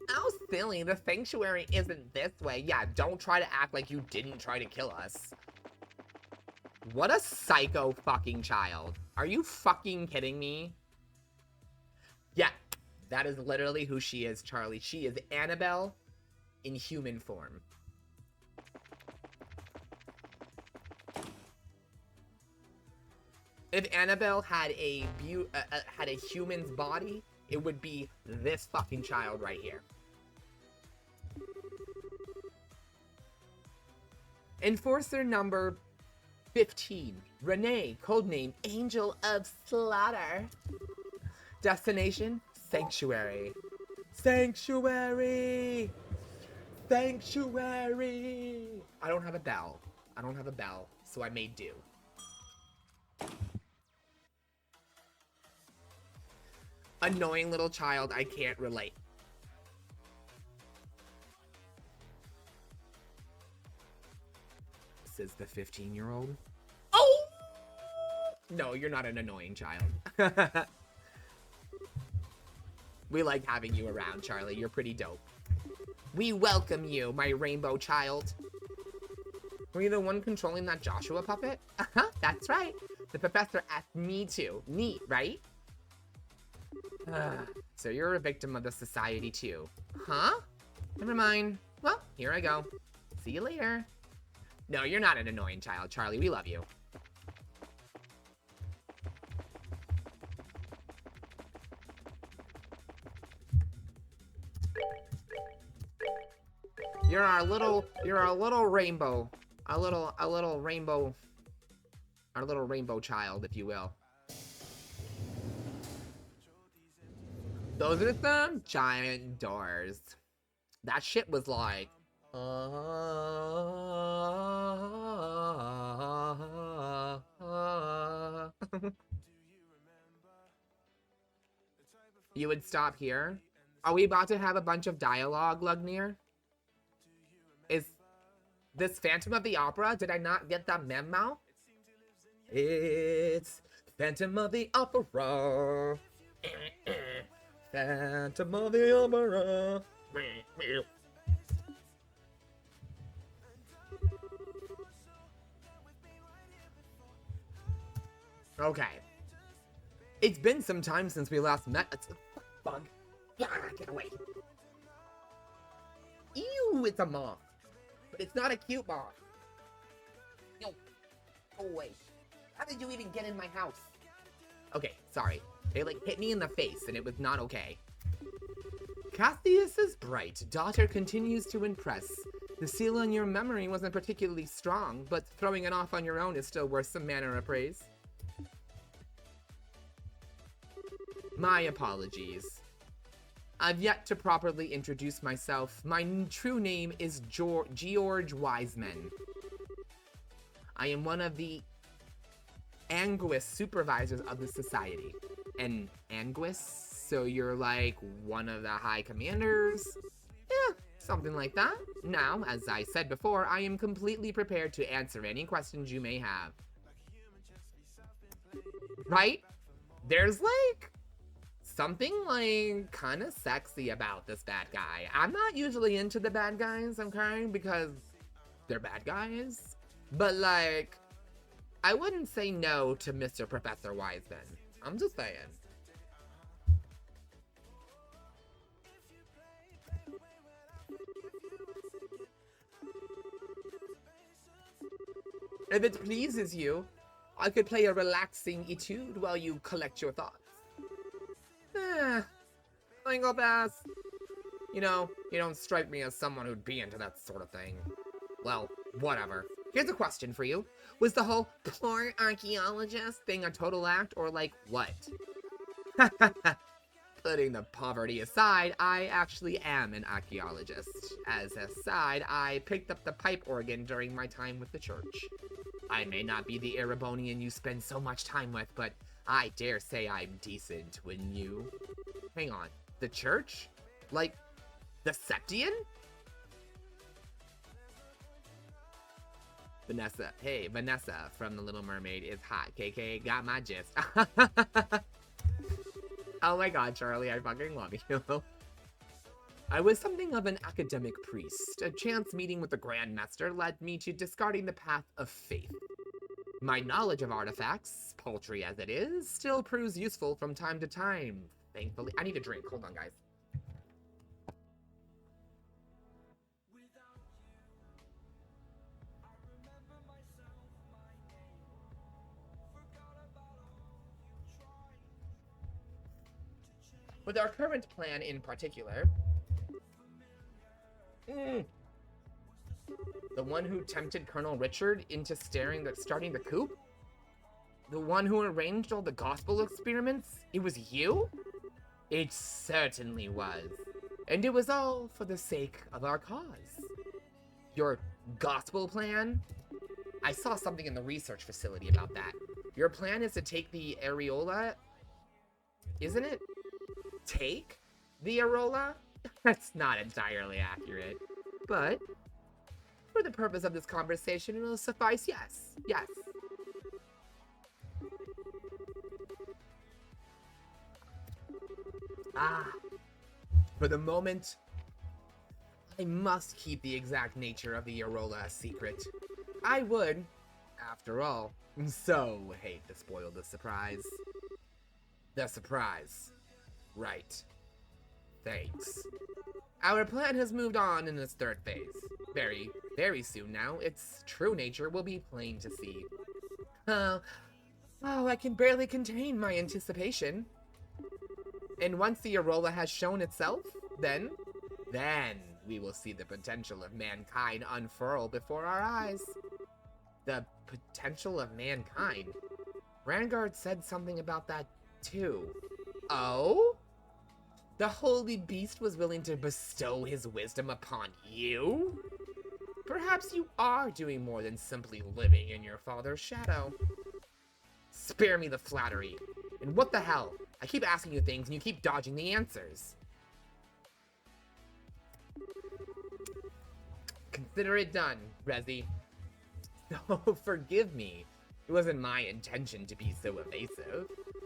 How silly, the sanctuary isn't this way. Yeah, don't try to act like you didn't try to kill us. What a psycho fucking child. Are you fucking kidding me? Yeah, that is literally who she is, Charlie. She is Annabelle in human form. If Annabelle had a human's body, it would be this fucking child right here. Enforcer number 15, Renee, codename Angel of Slaughter. Destination, Sanctuary. Sanctuary! Sanctuary! I don't have a bell. I don't have a bell, so I made do. Annoying little child, I can't relate. Says the 15-year-old. Oh! No, you're not an annoying child. We like having you around, Charlie. You're pretty dope. We welcome you, my rainbow child. Were you the one controlling that Joshua puppet? Uh-huh, that's right. The professor asked me to. Neat, right? So you're a victim of the society too. Huh? Never mind. Well, here I go. See you later. No, you're not an annoying child, Charlie. We love you. You're our little rainbow. Our little rainbow child, if you will. Those are some giant doors. That shit was like... You would stop here? Are we about to have a bunch of dialogue, Lugnir? Is this Phantom of the Opera? Did I not get that memo? It's Phantom of the Opera. Phantom of the Opera. Okay. It's been some time since we last met. It's a bug. Yeah, get away. Ew, it's a moth. But it's not a cute moth. Yo, go away. How did you even get in my house? Okay, sorry. They like hit me in the face and it was not okay. Cassius's bright daughter continues to impress. The seal on your memory wasn't particularly strong, but throwing it off on your own is still worth some manner of praise. My apologies. I've yet to properly introduce myself. My true name is George Wiseman. I am one of the Anguis supervisors of the society. And Anguis? So you're like one of the high commanders? Yeah, something like that. Now, as I said before, I am completely prepared to answer any questions you may have. Right? There's like something like kind of sexy about this bad guy. I'm not usually into the bad guys, okay, because they're bad guys. But like, I wouldn't say no to Mr. Professor Wiseman. I'm just saying. If it pleases you, I could play a relaxing etude while you collect your thoughts. I think I'll pass. You know, you don't strike me as someone who'd be into that sort of thing. Well, whatever. Here's a question for you. Was the whole poor archaeologist thing a total act, or like what? Putting the poverty aside, I actually am an archaeologist. As a side, I picked up the pipe organ during my time with the church. I may not be the Erebonian you spend so much time with, but I dare say I'm decent, wouldn't you? Hang on, the church? Like, the Septian? Vanessa, hey, Vanessa from The Little Mermaid is hot, KK, got my gist. Oh my god, Charlie, I fucking love you. I was something of an academic priest. A chance meeting with the Grand Master led me to discarding the path of faith. My knowledge of artifacts, paltry as it is, still proves useful from time to time. Thankfully, I need a drink. Hold on, guys. With our current plan in particular, the one who tempted Colonel Richard into starting the coup? The one who arranged all the gospel experiments? It was you? It certainly was. And it was all for the sake of our cause. Your gospel plan? I saw something in the research facility about that. Your plan is to take the areola, isn't it? Take the areola? That's not entirely accurate. But for the purpose of this conversation, it will suffice, yes. Yes. For the moment, I must keep the exact nature of the areola a secret. I would, after all, so hate to spoil the surprise. The surprise. Right. Thanks. Our plan has moved on in its third phase. Very, very soon now, its true nature will be plain to see. Oh, I can barely contain my anticipation. And once the areola has shown itself, then we will see the potential of mankind unfurl before our eyes. The potential of mankind? Rangard said something about that too. Oh? The holy beast was willing to bestow his wisdom upon you? Perhaps you are doing more than simply living in your father's shadow. Spare me the flattery. And what the hell? I keep asking you things and you keep dodging the answers. Consider it done, Rezi. So forgive me. It wasn't my intention to be so evasive.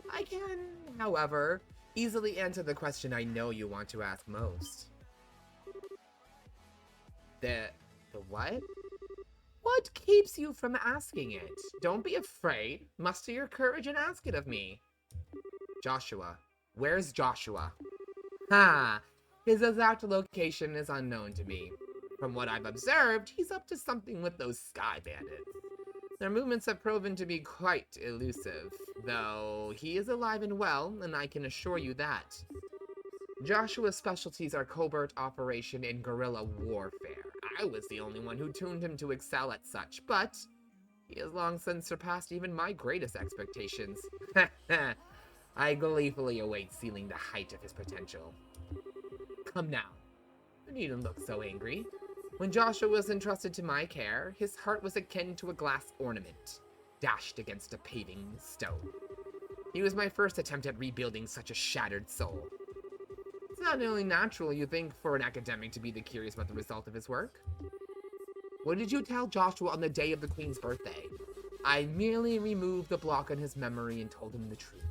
I can, however, easily answer the question I know you want to ask most. The what? What keeps you from asking it? Don't be afraid. Muster your courage and ask it of me. Joshua. Where's Joshua? His exact location is unknown to me. From what I've observed, he's up to something with those sky bandits. Their movements have proven to be quite elusive, though he is alive and well, and I can assure you that. Joshua's specialties are covert operation and guerrilla warfare. I was the only one who tuned him to excel at such, but he has long since surpassed even my greatest expectations. I gleefully await sealing the height of his potential. Come now. You needn't look so angry. When Joshua was entrusted to my care, his heart was akin to a glass ornament, dashed against a paving stone. He was my first attempt at rebuilding such a shattered soul. It's not only natural, you think, for an academic to be curious about the result of his work. What did you tell Joshua on the day of the Queen's birthday? I merely removed the block on his memory and told him the truth.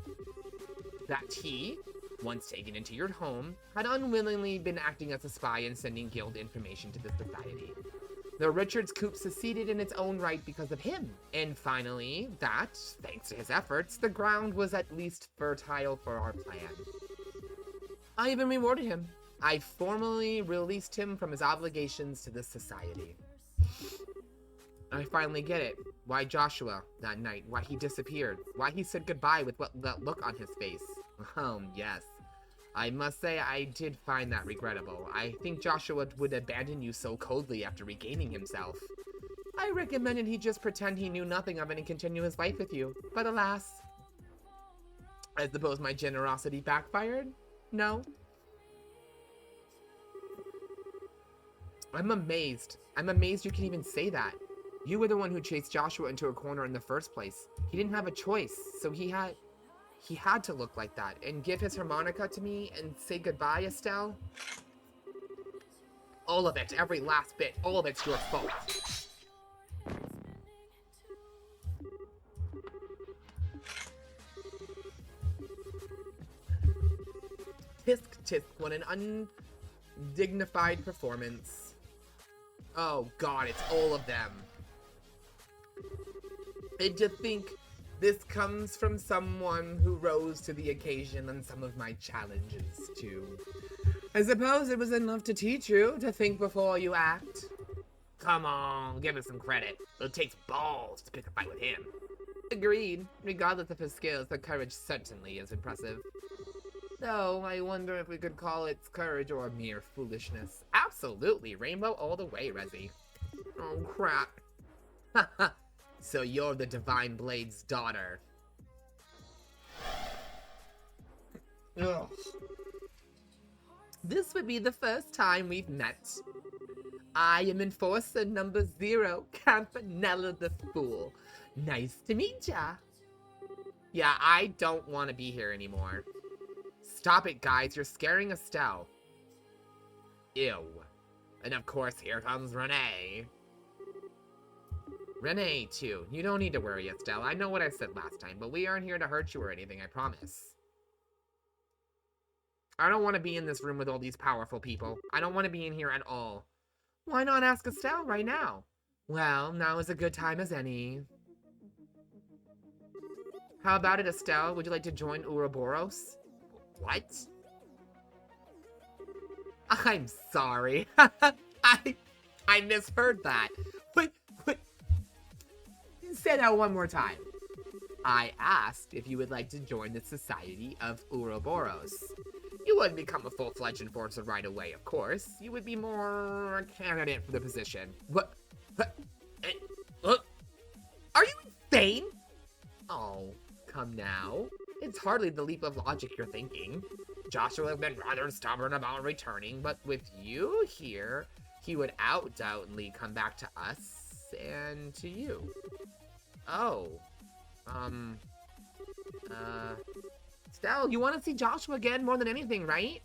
That he, once taken into your home, had unwillingly been acting as a spy and sending guild information to the society. The Richards coup succeeded in its own right because of him. And finally, that, thanks to his efforts, the ground was at least fertile for our plan. I even rewarded him. I formally released him from his obligations to this society. I finally get it. Why Joshua, that night, why he disappeared, why he said goodbye with that look on his face. Yes. I must say I did find that regrettable. I think Joshua would abandon you so coldly after regaining himself. I recommended he just pretend he knew nothing of it and continue his life with you. But alas, I suppose my generosity backfired? No? I'm amazed. I'm amazed you can even say that. You were the one who chased Joshua into a corner in the first place. He didn't have a choice, so he had to look like that and give his harmonica to me and say goodbye, Estelle. All of it, every last bit, all of it's your fault. Tisk tisk, what an undignified performance. Oh god, it's all of them. And to think this comes from someone who rose to the occasion on some of my challenges, too. I suppose it was enough to teach you to think before you act. Come on, give him some credit. It takes balls to pick a fight with him. Agreed. Regardless of his skills, the courage certainly is impressive. Though, I wonder if we could call it courage or mere foolishness. Absolutely, rainbow all the way, Resi. Oh, crap. Haha. So you're the Divine Blade's daughter. Ugh. This would be the first time we've met. I am Enforcer number 0, Campanella the Fool. Nice to meet ya. Yeah, I don't want to be here anymore. Stop it, guys. You're scaring Estelle. Ew. And of course, here comes Renee. Renee, too. You don't need to worry, Estelle. I know what I said last time, but we aren't here to hurt you or anything, I promise. I don't want to be in this room with all these powerful people. I don't want to be in here at all. Why not ask Estelle right now? Well, now is a good time as any. How about it, Estelle? Would you like to join Ouroboros? What? I'm sorry. I misheard that. Wait. Say that one more time. I asked if you would like to join the Society of Ouroboros. You wouldn't become a full-fledged enforcer right away, of course. You would be more a candidate for the position. What? Are you insane? Oh, come now. It's hardly the leap of logic you're thinking. Joshua has been rather stubborn about returning, but with you here, he would undoubtedly come back to us and to you. Oh. Estelle, you want to see Joshua again more than anything, right?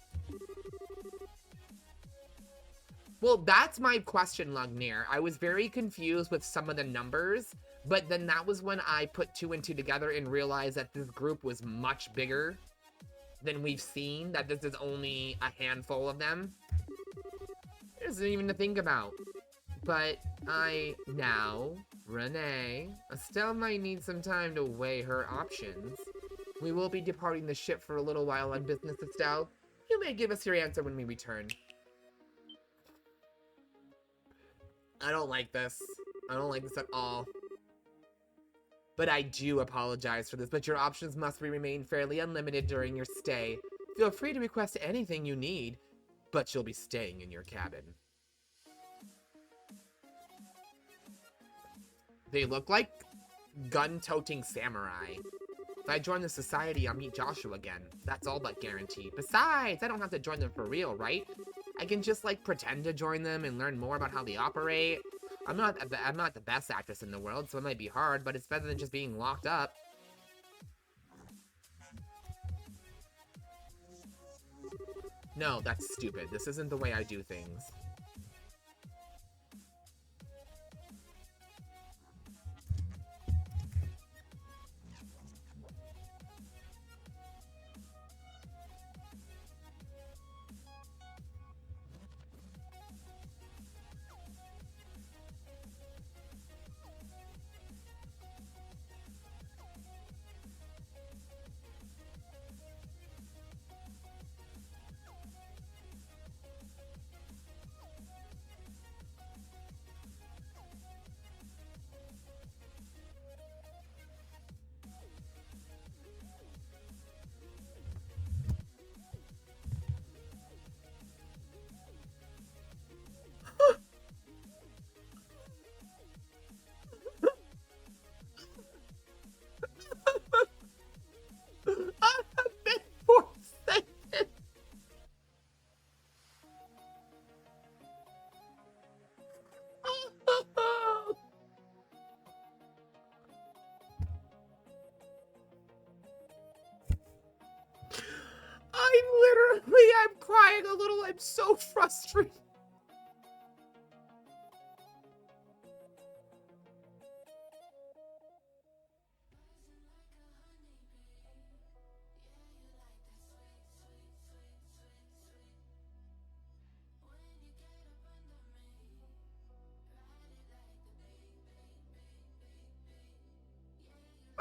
Well, that's my question, Lugnir. I was very confused with some of the numbers, but then that was when I put 2 and 2 together and realized that this group was much bigger than we've seen, that this is only a handful of them. There's even to think about. But now, Renee, Estelle might need some time to weigh her options. We will be departing the ship for a little while on business, Estelle. You may give us your answer when we return. I don't like this. I don't like this at all. But I do apologize for this, but your options must remain fairly unlimited during your stay. Feel free to request anything you need, but you'll be staying in your cabin. They look like gun-toting samurai. If I join the society, I'll meet Joshua again. That's all but guaranteed. Besides, I don't have to join them for real, right? I can just, like, pretend to join them and learn more about how they operate. I'm not the best actress in the world, so it might be hard, but it's better than just being locked up. No, that's stupid. This isn't the way I do things. I have been forsaken. I'm crying a little. I'm so frustrated.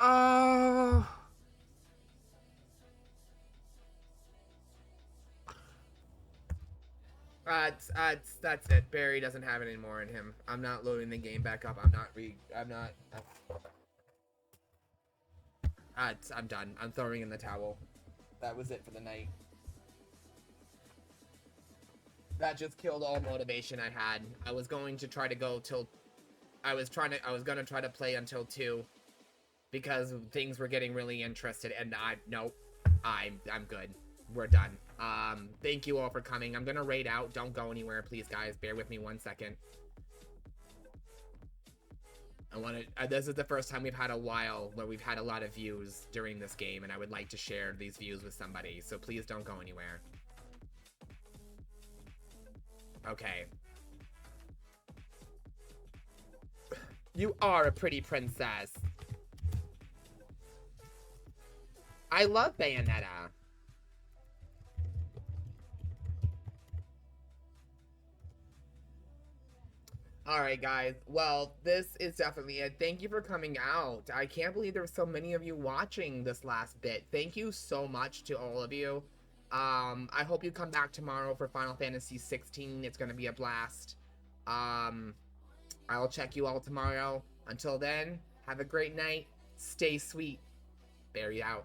Oh. That's it. Barry doesn't have it anymore in him. I'm not loading the game back up. I'm done. I'm throwing in the towel. That was it for the night. That just killed all motivation I had. I was going to try to go till I was gonna try to play until 2 because things were getting really interested, and I'm good. We're done. Thank you all for coming. I'm gonna raid out. Don't go anywhere, please, guys. Bear with me 1 second. This is the first time we've had a while where we've had a lot of views during this game, and I would like to share these views with somebody, so please don't go anywhere. Okay. You are a pretty princess. I love Bayonetta. Alright, guys. Well, this is definitely it. Thank you for coming out. I can't believe there were so many of you watching this last bit. Thank you so much to all of you. I hope you come back tomorrow for Final Fantasy 16. It's gonna be a blast. I'll check you all tomorrow. Until then, have a great night. Stay sweet. Barry out.